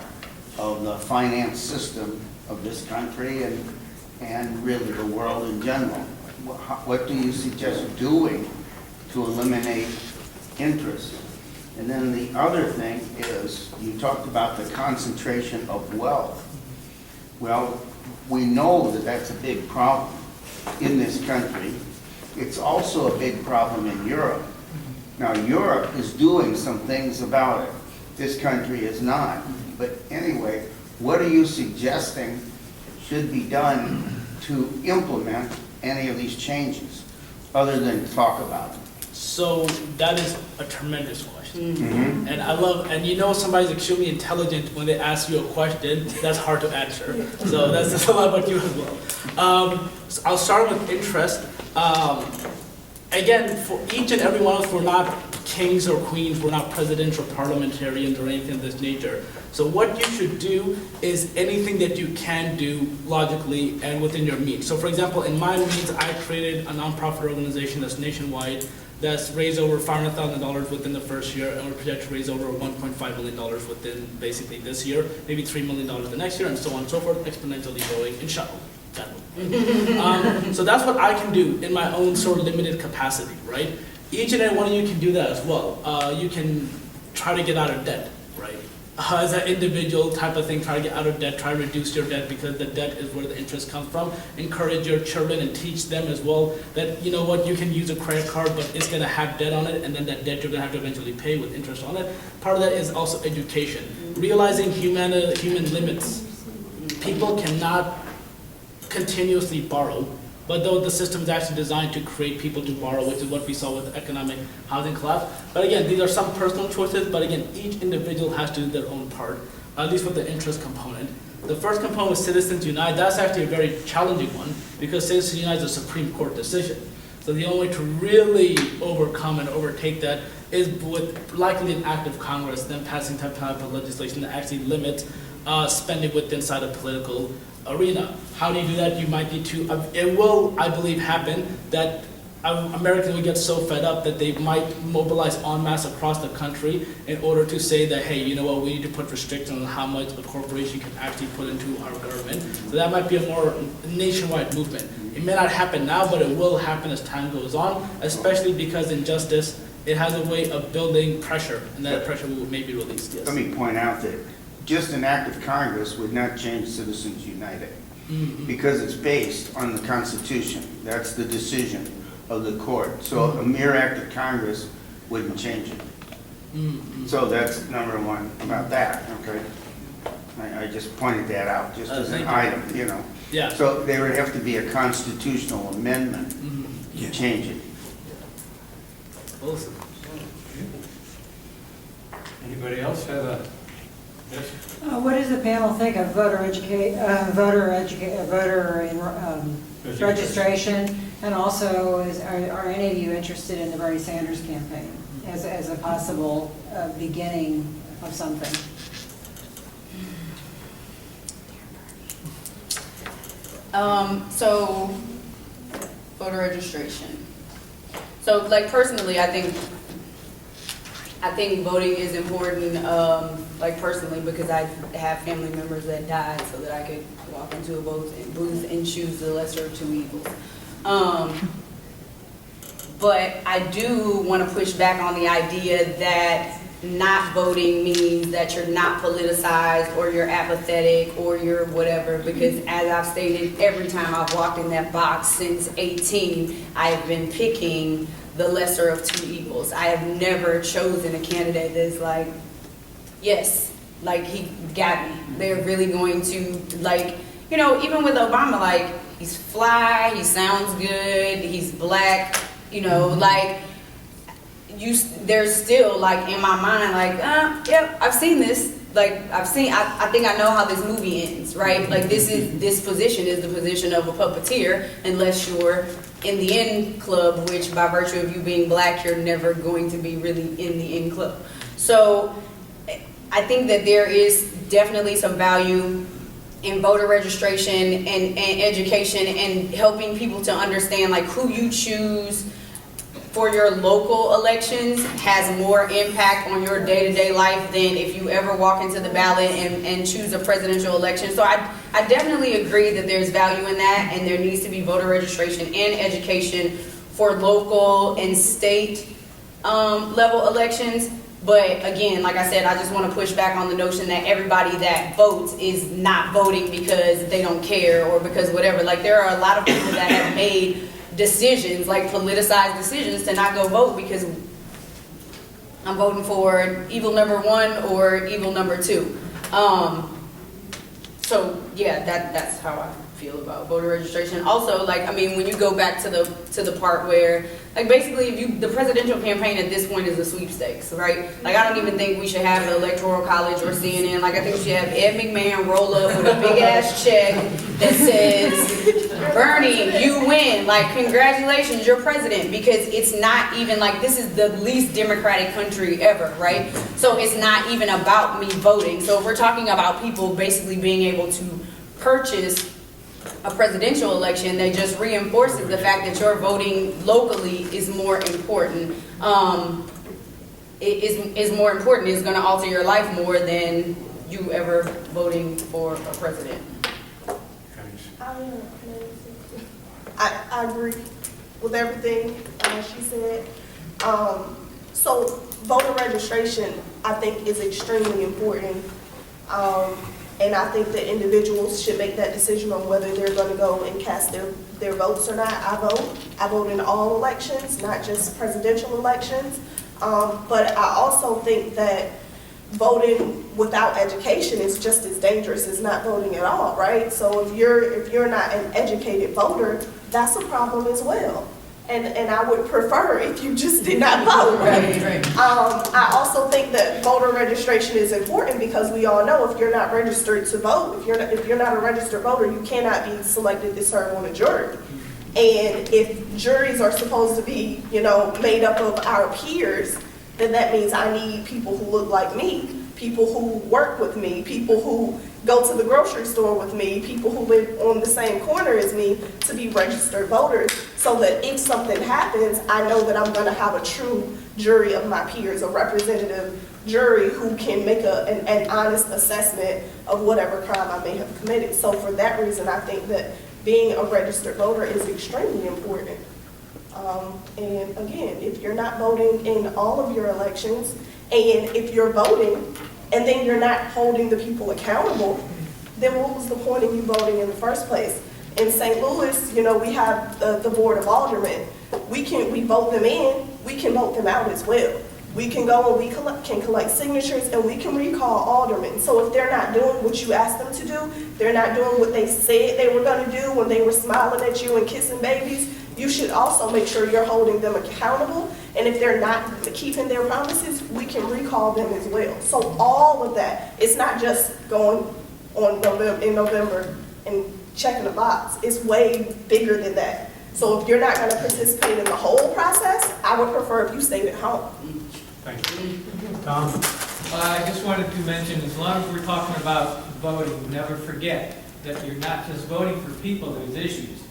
of the finance system of this country and really the world in general. What do you suggest doing to eliminate interest? And then the other thing is, you talked about the concentration of wealth. Well, we know that that's a big problem in this country. It's also a big problem in Europe. Now, Europe is doing some things about it. This country is not. But anyway, what are you suggesting should be done to implement any of these changes, other than talk about them? So that is a tremendous question. Mm-hmm. And I love, and you know somebody's extremely intelligent when they ask you a question that's hard to answer. So that's a lot about you as well. So I'll start with interest. Again, for each and every one of us, we're not kings or queens, we're not presidents or parliamentarians or anything of this nature. So what you should do is anything that you can do logically and within your means. So for example, in my means, I created a nonprofit organization that's nationwide, that's raised over $500,000 within the first year, and we're projected to raise over $1.5 million within basically this year, maybe $3 million the next year, and so on and so forth, exponentially growing, inshallah. So that's what I can do in my own sort of limited capacity, right? Each and every one of you can do that as well. You can try to get out of debt, right? As an individual type of thing, try to get out of debt, try to reduce your debt, because the debt is where the interest comes from. Encourage your children and teach them as well that, you know what, you can use a credit card, but it's going to have debt on it, and then that debt you're going to have to eventually pay with interest on it. Part of that is also education. Realizing human limits. People cannot continuously borrow, but though the system is actually designed to create people to borrow, which is what we saw with the economic housing collapse. But again, these are some personal choices, but again, each individual has to do their own part, at least with the interest component. The first component was Citizens United. That's actually a very challenging one, because Citizens United is a Supreme Court decision. So the only way to really overcome and overtake that is with likely an act of Congress, then passing some type of legislation that actually limits spending within inside a political arena. How do you do that? You might need to, it will, I believe, happen that Americans will get so fed up that they might mobilize en masse across the country in order to say that, hey, you know what, we need to put restrictions on how much a corporation can actually put into our government. So that might be a more nationwide movement. It may not happen now, but it will happen as time goes on, especially because injustice, it has a way of building pressure, and that pressure will maybe released. Yes. Let me point out that just an act of Congress would not change Citizens United, because it's based on the Constitution. That's the decision of the court. So a mere act of Congress wouldn't change it. So that's number one about that, okay? I just pointed that out, just as an Thank you. item, you know. Yeah. So there would have to be a constitutional amendment to change it. Awesome. Anybody else have a, yes? What does the panel think of registration? And also, are any of you interested in the Bernie Sanders campaign as a possible beginning of something? So, voter registration. So, like personally, I think voting is important, like personally, because I have family members that died so that I could walk into a booth and choose the lesser of two evils. But I do want to push back on the idea that not voting means that you're not politicized or you're apathetic or you're whatever, because as I've stated, every time I've walked in that box since 18, I've been picking the lesser of two evils. I have never chosen a candidate that's like, yes, like he got me. They're really going to, like, you know, even with Obama, like, he's fly, he sounds good, he's black, you know, like, there's still, like, in my mind, like, yep, I've seen this. Like, I think I know how this movie ends, right? Like, this position is the position of a puppeteer, unless you're in the in club, which by virtue of you being black, you're never going to be really in the in club. So I think that there is definitely some value in voter registration and education and helping people to understand, like, who you choose for your local elections has more impact on your day-to-day life than if you ever walk into the ballot and choose a presidential election. So I definitely agree that there's value in that, and there needs to be voter registration and education for local and state level elections. But again, like I said, I just want to push back on the notion that everybody that votes is not voting because they don't care or because whatever. Like, there are a lot of people that have made decisions, like politicized decisions, to not go vote because I'm voting for evil number one or evil number two. So yeah, that's how I feel about voter registration. Also, like, I mean, when you go back to the part where, like, basically, if the presidential campaign at this point is a sweepstakes, right? Like, I don't even think we should have the Electoral College or CNN. Like, I think we should have Ed McMahon roll up with a big ass check that says, Bernie, you win. Like, congratulations, you're president. Because it's not even, like, this is the least democratic country ever, right? So it's not even about me voting. So if we're talking about people basically being able to purchase a presidential election, that just reinforces the fact that your voting locally is more important. Is more important, is going to alter your life more than you ever voting for a president. I agree with everything she said. So voter registration, I think, is extremely important. And I think that individuals should make that decision on whether they're going to go and cast their votes or not. I vote in all elections, not just presidential elections. But I also think that voting without education is just as dangerous as not voting at all, right? So if you're not an educated voter, that's a problem as well. And I would prefer if you just did not vote. Right. I also think that voter registration is important because we all know if you're not registered to vote, if you're not a registered voter, you cannot be selected to serve on a jury. And if juries are supposed to be, you know, made up of our peers, then that means I need people who look like me, people who work with me, people who go to the grocery store with me, people who live on the same corner as me, to be registered voters, so that if something happens, I know that I'm going to have a true jury of my peers, a representative jury who can make an honest assessment of whatever crime I may have committed. So for that reason, I think that being a registered voter is extremely important. And again, if you're not voting in all of your elections, and if you're voting and then you're not holding the people accountable, then what was the point of you voting in the first place? In St. Louis, you know, we have the Board of Aldermen. we vote them in, we can vote them out as well. We can go and we can collect signatures and we can recall aldermen. So if they're not doing what you asked them to do, they're not doing what they said they were gonna do when they were smiling at you and kissing babies, you should also make sure you're holding them accountable. And if they're not keeping their promises, we can recall them as well. So all of that, it's not just going on in November and checking a box. It's way bigger than that. So if you're not gonna participate in the whole process, I would prefer if you stayed at home. Thank you. Tom? I just wanted to mention, as long as we're talking about voting, never forget that you're not just voting for people, there's issues.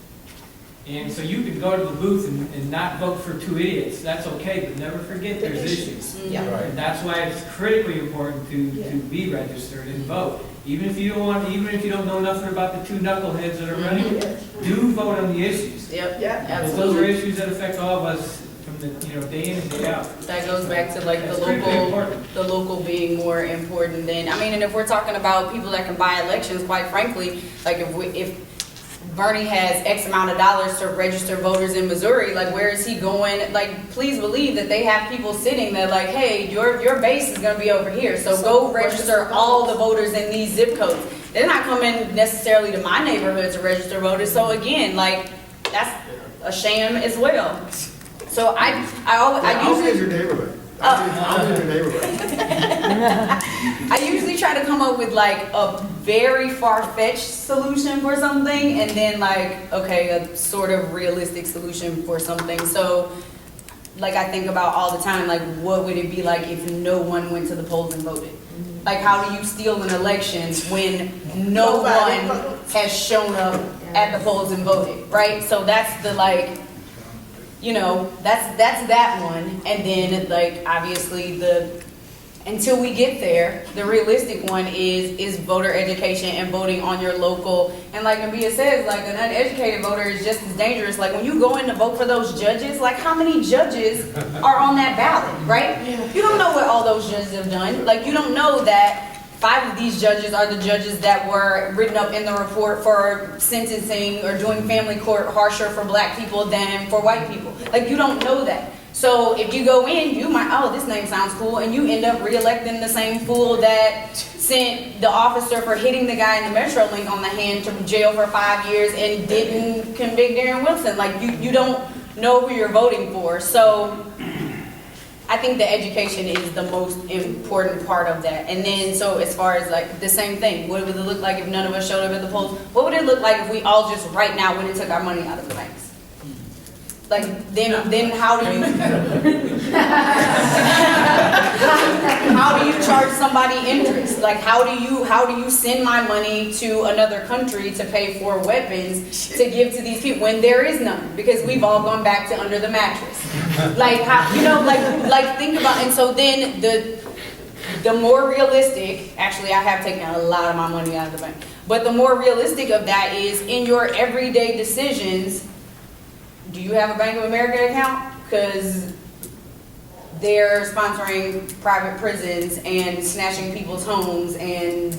And so you can go to the booth and not vote for two idiots, that's okay, but never forget there's issues. Yeah. And that's why it's critically important to be registered and vote. Even if you don't know nothing about the two knuckleheads that are running, do vote on the issues. Yep, Yeah. Because those are issues that affect all of us from the, day in and day out. That goes back to like That's critically important. the local being more important than, I mean, and if we're talking about people that can buy elections, quite frankly, like if Bernie has X amount of dollars to register voters in Missouri, like where is he going? Like, please believe that they have people sitting there like, hey, your base is gonna be over here, so go register all the voters in these zip codes. They're not coming necessarily to my neighborhood to register voters, so again, like, that's a sham as well. So I usually. I'll your neighborhood. I'll your neighborhood. I usually try to come up with like a very far-fetched solution for something and then like, okay, a sort of realistic solution for something. So like I think about all the time, like what would it be like if no one went to the polls and voted? Like how do you steal an election when no one has shown up at the polls and voted, right? So that's the like, that's that one. And then like obviously until we get there, the realistic one is voter education and voting on your local. And like Nabia says, like an uneducated voter is just as dangerous. Like when you go in to vote for those judges, like how many judges are on that ballot, right? You don't know what all those judges have done. Like you don't know that 5 of these judges are the judges that were written up in the report for sentencing or doing family court harsher for black people than for white people. Like you don't know that. So if you go in, you might, oh, this name sounds cool, and you end up re-electing the same fool that sent the officer for hitting the guy in the Metrolink on the hand to jail for 5 years and didn't convict Darren Wilson. Like you don't know who you're voting for. So I think the education is the most important part of that. And then, so as far as like the same thing, what would it look like if none of us showed up at the polls? What would it look like if we all just right now went and took our money out of the banks? Like, then how do you, how do you charge somebody interest? Like, how do you send my money to another country to pay for weapons to give to these people when there is none? Because we've all gone back to under the mattress. Like, how, like think about, and so then the more realistic, actually I have taken a lot of my money out of the bank, but the more realistic of that is in your everyday decisions. Do you have a Bank of America account? Because they're sponsoring private prisons and snatching people's homes and ...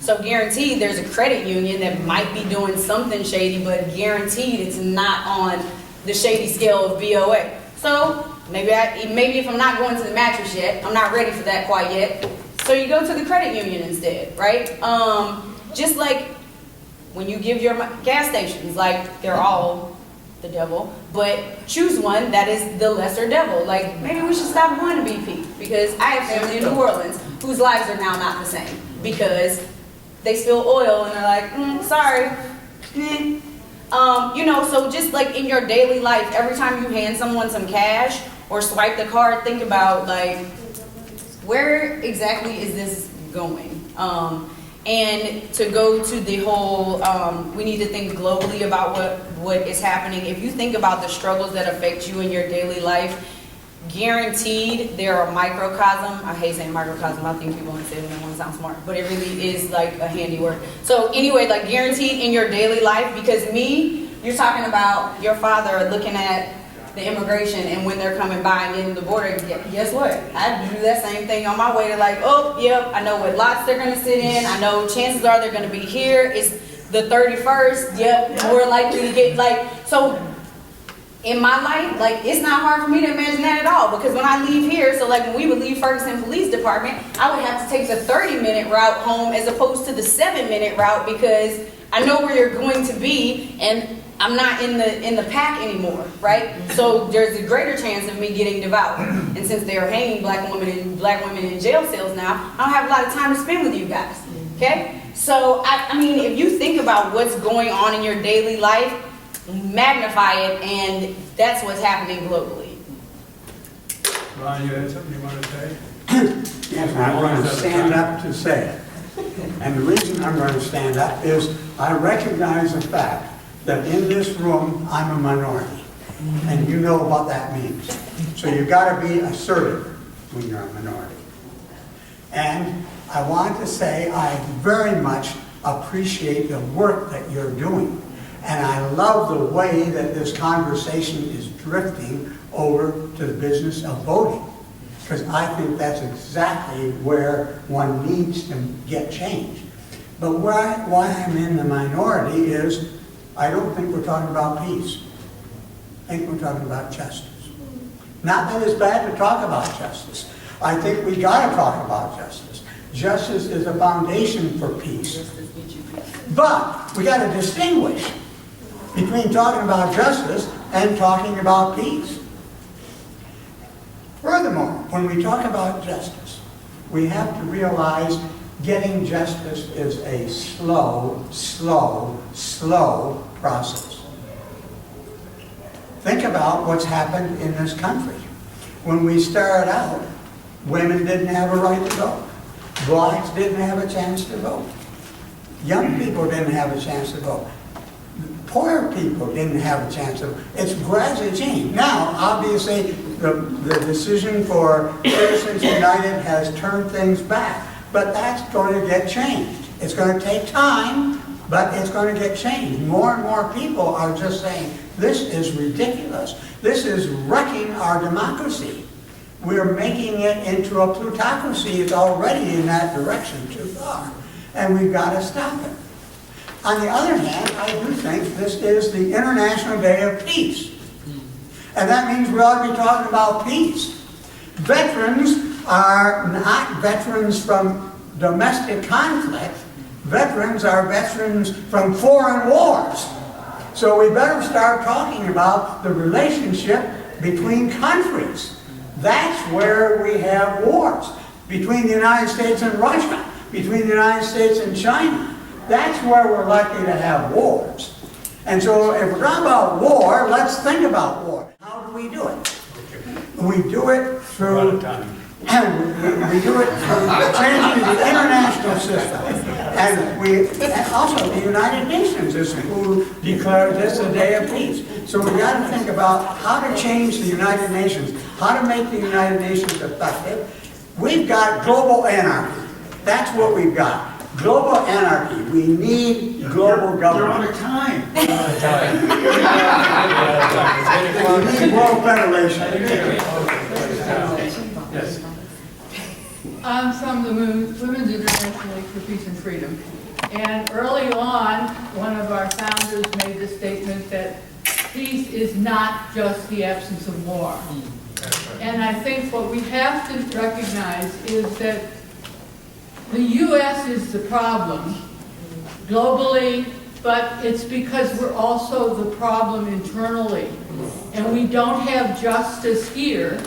So guaranteed there's a credit union that might be doing something shady, but guaranteed it's not on the shady scale of BOA. So maybe if I'm not going to the mattress yet, I'm not ready for that quite yet. So you go to the credit union instead, right? Just like when you give your gas stations, like they're all the devil, but choose one that is the lesser devil. Like maybe we should stop going to BP because I have family in New Orleans whose lives are now not the same because they spill oil and they're like, sorry. So just like in your daily life, every time you hand someone some cash or swipe the card, think about like, where exactly is this going? And to go to the whole, we need to think globally about what is happening. If you think about the struggles that affect you in your daily life, guaranteed there are microcosm. I hate saying microcosm. I think people want to say it when they want to sound smart, but it really is like a handy word. So anyway, like guaranteed in your daily life, because you're talking about your father looking at the immigration and when they're coming by and getting to the border, guess what? I do that same thing on my way to like, oh, yep, I know what lots they're going to sit in. I know chances are they're going to be here. It's the 31st. Yep, more likely to get like, so in my life, like, it's not hard for me to imagine that at all, because when I leave here, so like when we would leave Ferguson Police Department, I would have to take the 30-minute route home as opposed to the 7-minute route, because I know where you're going to be and I'm not in the pack anymore, right? So there's a greater chance of me getting devoured. And since they're hanging black women in jail cells now, I don't have a lot of time to spend with you guys, okay? So, I mean, if you think about what's going on in your daily life, magnify it, and that's what's happening globally. Ron, you had something you want to say? Yes, I'm going to stand up to say it. And the reason I'm going to stand up is I recognize the fact that in this room, I'm a minority. And you know what that means. So you've got to be assertive when you're a minority. And I want to say I very much appreciate the work that you're doing. And I love the way that this conversation is drifting over to the business of voting. Because I think that's exactly where one needs to get change. But why I'm in the minority is I don't think we're talking about peace. I think we're talking about justice. Not that it's bad to talk about justice. I think we got to talk about justice. Justice is the foundation for peace. But we got to distinguish between talking about justice and talking about peace. Furthermore, when we talk about justice, we have to realize getting justice is a slow, slow, slow process. Think about what's happened in this country. When we started out, women didn't have a right to vote. Blacks didn't have a chance to vote. Young people didn't have a chance to vote. Poor people didn't have a chance to vote. It's gradually changed. Now, obviously, the decision for Citizens United has turned things back. But that's going to get changed. It's going to take time, but it's going to get changed. More and more people are just saying, this is ridiculous. This is wrecking our democracy. We're making it into a plutocracy. It's already in that direction too far. And we've got to stop it. On the other hand, I do think this is the International Day of Peace. And that means we ought to be talking about peace. Veterans are not veterans from domestic conflict. Veterans are veterans from foreign wars. So we better start talking about the relationship between countries. That's where we have wars. Between the United States and Russia, between the United States and China. That's where we're likely to have wars. And so if we're talking about war, let's think about war. How do we do it? We do it through we do it through changing the international system. And also the United Nations is who declared this a day of peace. So we got to think about how to change the United Nations, how to make the United Nations effective. We've got global anarchy. That's what we've got. Global anarchy. We need global government. You're on time. We need world federation. Yes. I'm from the Women's International League for Peace and Freedom. And early on, one of our founders made the statement that peace is not just the absence of war. And I think what we have to recognize is that the U.S. is the problem globally, but it's because we're also the problem internally. And we don't have justice here.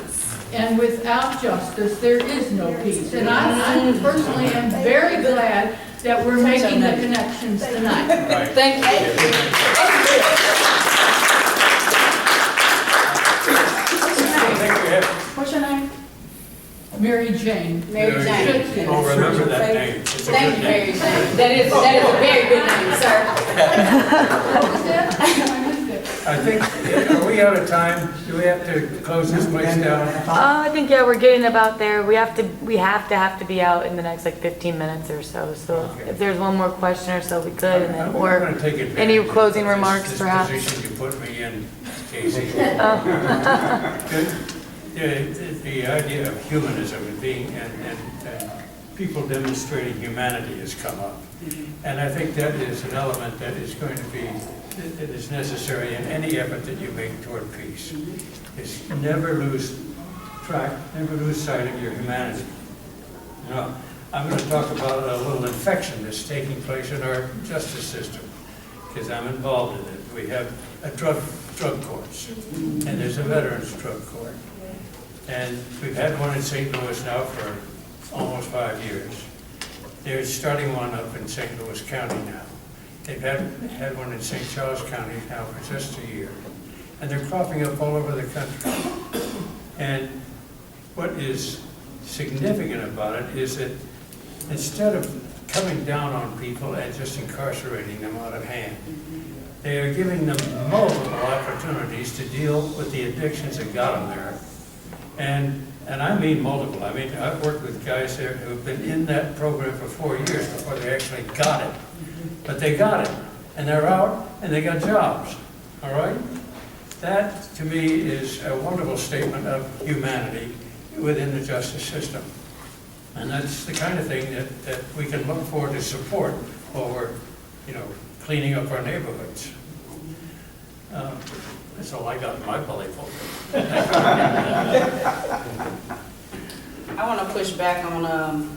And without justice, there is no peace. And I personally am very glad that we're making the connections tonight. Right. Thank you. What's your name? Mary Jane. Mary Jane. Oh, remember that name. It's a Thank good you, Mary name. Jane. That is a very good name, sir. What was that? I missed it. I think, are we out of time? Do we have to close this place down? I think, yeah, we're getting about there. We have to be out in the next like 15 minutes or so. So Okay. if there's one more question or so, we could, and then, I'm or gonna take advantage any of closing this- remarks, this perhaps. position you put me in, Casey. The idea of humanism and being and people demonstrating humanity has come up. And I think that is an element that is going to be, that is necessary in any effort that you make toward peace. Is never lose track, never lose sight of your humanity. Now, I'm going to talk about a little infection that's taking place in our justice system, because I'm involved in it. We have a drug courts, and there's a veterans drug court. And we've had one in St. Louis now for almost 5 years. They're starting one up in St. Louis County now. They've had one in St. Charles County now for just a year. And they're cropping up all over the country. And what is significant about it is that instead of coming down on people and just incarcerating them out of hand, they are giving them multiple opportunities to deal with the addictions that got them there. And I mean multiple. I mean, I've worked with guys there who've been in that program for 4 years before they actually got it. But they got it, and they're out, and they got jobs, all right? That, to me, is a wonderful statement of humanity within the justice system. And that's the kind of thing that we can look forward to support while we're, cleaning up our neighborhoods. That's all I got in my belly full. I want to push back on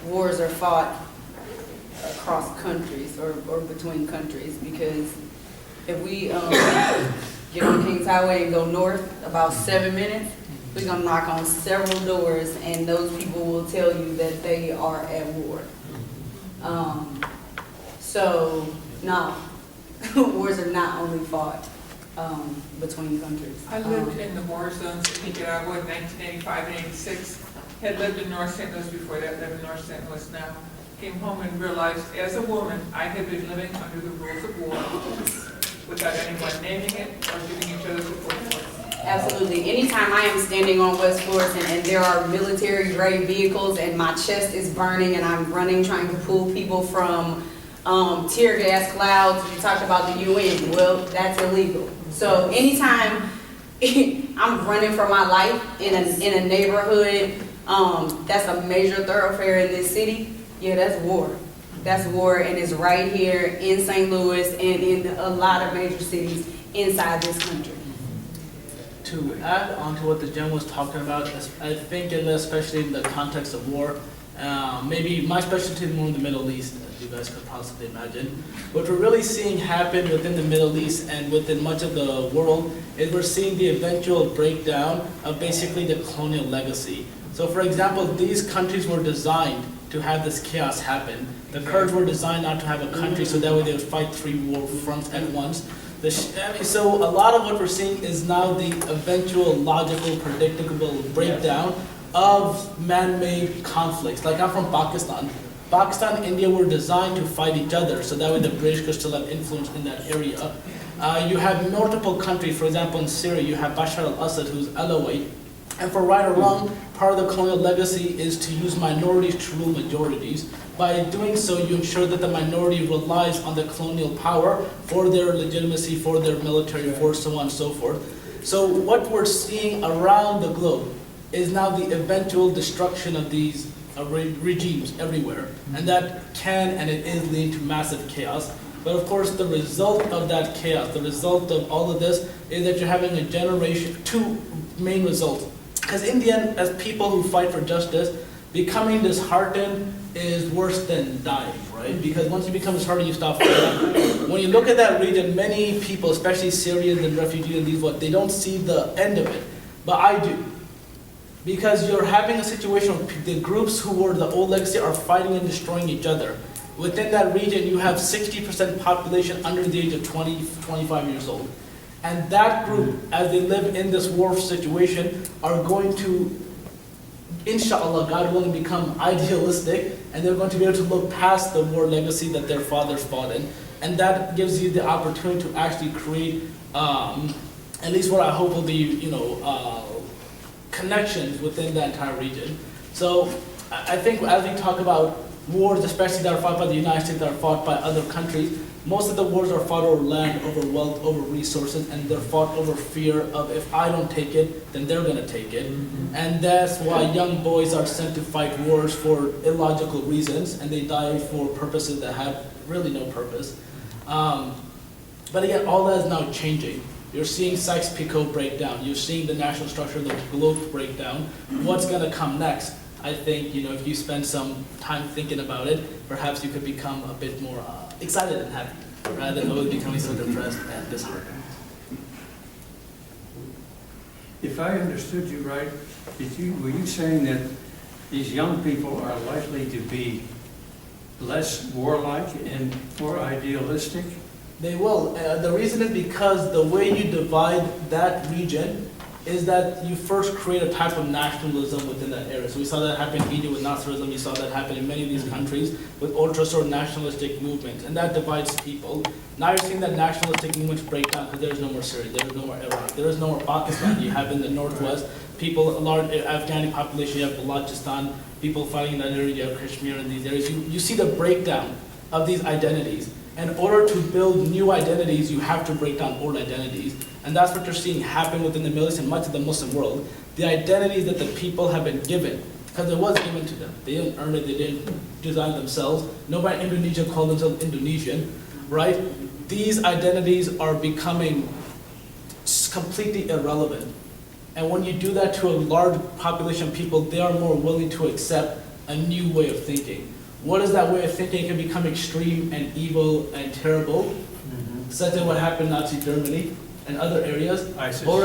wars are fought across countries or between countries, because if we get on Kings Highway and go north about 7 minutes, we're going to knock on several doors, and those people will tell you that they are at war. So, no, wars are not only fought between countries. I lived in the war zones in Nicaragua in 1985 and 86. Had lived in North St. Louis before that, lived in North St. Louis now. Came home and realized as a woman, I had been living under the rules of war without anyone naming it or giving each other support for it. Absolutely. Anytime I am standing on West Florissant and there are military grade vehicles and my chest is burning and I'm running trying to pull people from tear gas clouds, you talked about the UN, well, that's illegal. So anytime I'm running for my life in a neighborhood that's a major thoroughfare in this city, yeah, that's war. That's war, and it's right here in St. Louis and in a lot of major cities inside this country. To add on to what the gentleman was talking about, I think, and especially in the context of war, maybe my specialty is more in the Middle East, as you guys could possibly imagine. What we're really seeing happen within the Middle East and within much of the world is we're seeing the eventual breakdown of basically the colonial legacy. So for example, these countries were designed to have this chaos happen. The Kurds were designed not to have a country so that way they would fight 3 war fronts at once. So a lot of what we're seeing is now the eventual logical, predictable breakdown of man-made conflicts. Like I'm from Pakistan. Pakistan and India were designed to fight each other so that way the British could still have influence in that area. You have multiple countries, for example in Syria you have Bashar al-Assad who's Alawite. And for right or wrong, part of the colonial legacy is to use minorities to rule majorities. By doing so, you ensure that the minority relies on the colonial power for their legitimacy, for their military force, so on and so forth. So what we're seeing around the globe is now the eventual destruction of these regimes everywhere. And that can and it is leading to massive chaos. But of course, the result of that chaos, the result of all of this, is that you're having a generation, 2 main results. Because in the end, as people who fight for justice, becoming disheartened is worse than dying, right? Because once you become disheartened, you stop fighting. When you look at that region, many people, especially Syrians and refugees and these they don't see the end of it. But I do. Because you're having a situation where the groups who were the old legacy are fighting and destroying each other. Within that region, you have 60% population under the age of 20, 25 years old. And that group, as they live in this war situation, are going to, inshallah, God willing, become idealistic, and they're going to be able to look past the war legacy that their fathers fought in. And that gives you the opportunity to actually create, at least what I hope will be, connections within that entire region. So I think as we talk about wars, especially that are fought by the United States, that are fought by other countries, most of the wars are fought over land, over wealth, over resources, and they're fought over fear of if I don't take it, then they're gonna take it. And that's why young boys are sent to fight wars for illogical reasons, and they die for purposes that have really no purpose. But again, all that is now changing. You're seeing Sykes-Picot break down. You're seeing the national structure of the globe break down. What's gonna come next? I think, if you spend some time thinking about it, perhaps you could become a bit more excited and happy, rather than always becoming so depressed and disheartened. If I understood you right, were you saying that these young people are likely to be less warlike and more idealistic? They will. The reason is because the way you divide that region is that you first create a type of nationalism within that area. So we saw that happen in Egypt with Nasserism. You saw that happen in many of these countries with ultra sort of nationalistic movements, and that divides people. Now you're seeing that nationalistic movements break down because there is no more Syria, there is no more Iraq, there is no more Pakistan. You have in the northwest people, a large Afghani population. You have Balochistan, people fighting in that area. You have Kashmir in these areas. You see the breakdown of these identities. In order to build new identities, you have to break down old identities. And that's what you're seeing happen within the Middle East and much of the Muslim world. The identities that the people have been given, because it was given to them. They didn't earn it, they didn't design it themselves. Nobody in Indonesia called themselves Indonesian, right? These identities are becoming completely irrelevant. And when you do that to a large population of people, they are more willing to accept a new way of thinking. What is that way of thinking? It can become extreme and evil and terrible, such as what happened in Nazi Germany and other areas. ISIS. Or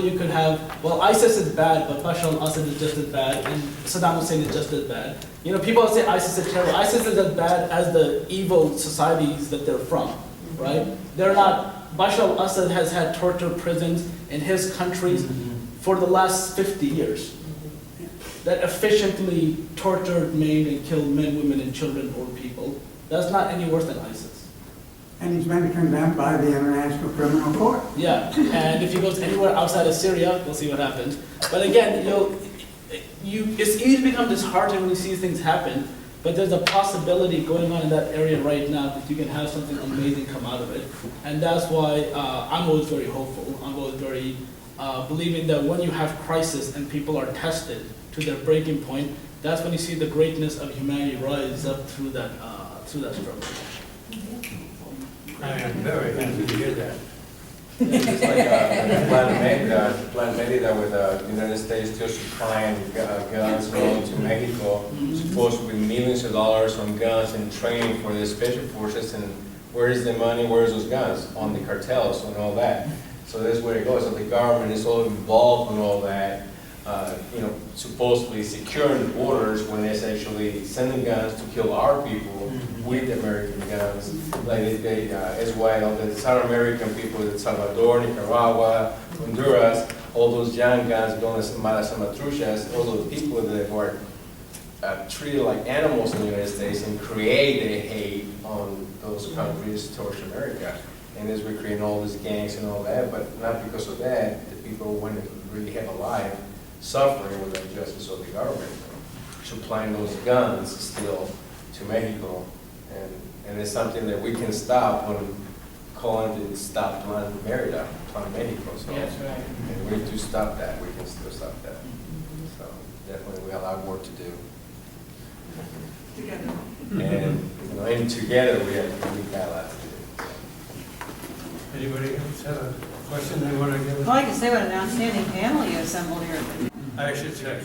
you could have, well, ISIS is bad, but Bashar al-Assad is just as bad, and Saddam Hussein is just as bad. People say ISIS is terrible. ISIS is as bad as the evil societies that they're from, right? They're not. Bashar al-Assad has had torture prisons in his countries for the last 50 years. That efficiently tortured, maimed, and killed men, women, and children, or people. That's not any worse than ISIS. And he's been condemned by the International Criminal Court. Yeah, and if he goes anywhere outside of Syria, we'll see what happens. But again, it's easy to become disheartened when you see things happen, but there's a possibility going on in that area right now that you can have something amazing come out of it. And that's why I'm always very hopeful. I'm always very believing that when you have crisis and people are tested to their breaking point, that's when you see the greatness of humanity rise up through that struggle. I am very happy to hear that. It's like Plan Merida with the United States just supplying guns going to Mexico, supposed to be millions of dollars on guns and training for the special forces. And where is the money? Where is those guns? On the cartels and all that. So that's where it goes. So the government is all involved in all that. Supposedly securing borders when it's actually sending guns to kill our people with American guns. Like as well, the South American people, the Salvador, Nicaragua, Honduras, all those young guns going to malas and matrushas, all those people that were treated like animals in the United States and created a hate on those countries towards America. And as we're creating all these gangs and all that, but not because of that, the people wouldn't really have a life suffering with the injustice of the government, supplying those guns still to Mexico. And it's something that we can stop when calling to stop Plan Merida, Plan Mexico. So, Yes, right. and we do stop that, we can still stop that. So definitely we have a lot of work to do. Together. And together we got a lot to do. Anybody else have a question they want to give? Well, I can say what an outstanding panel you assembled here. I should say.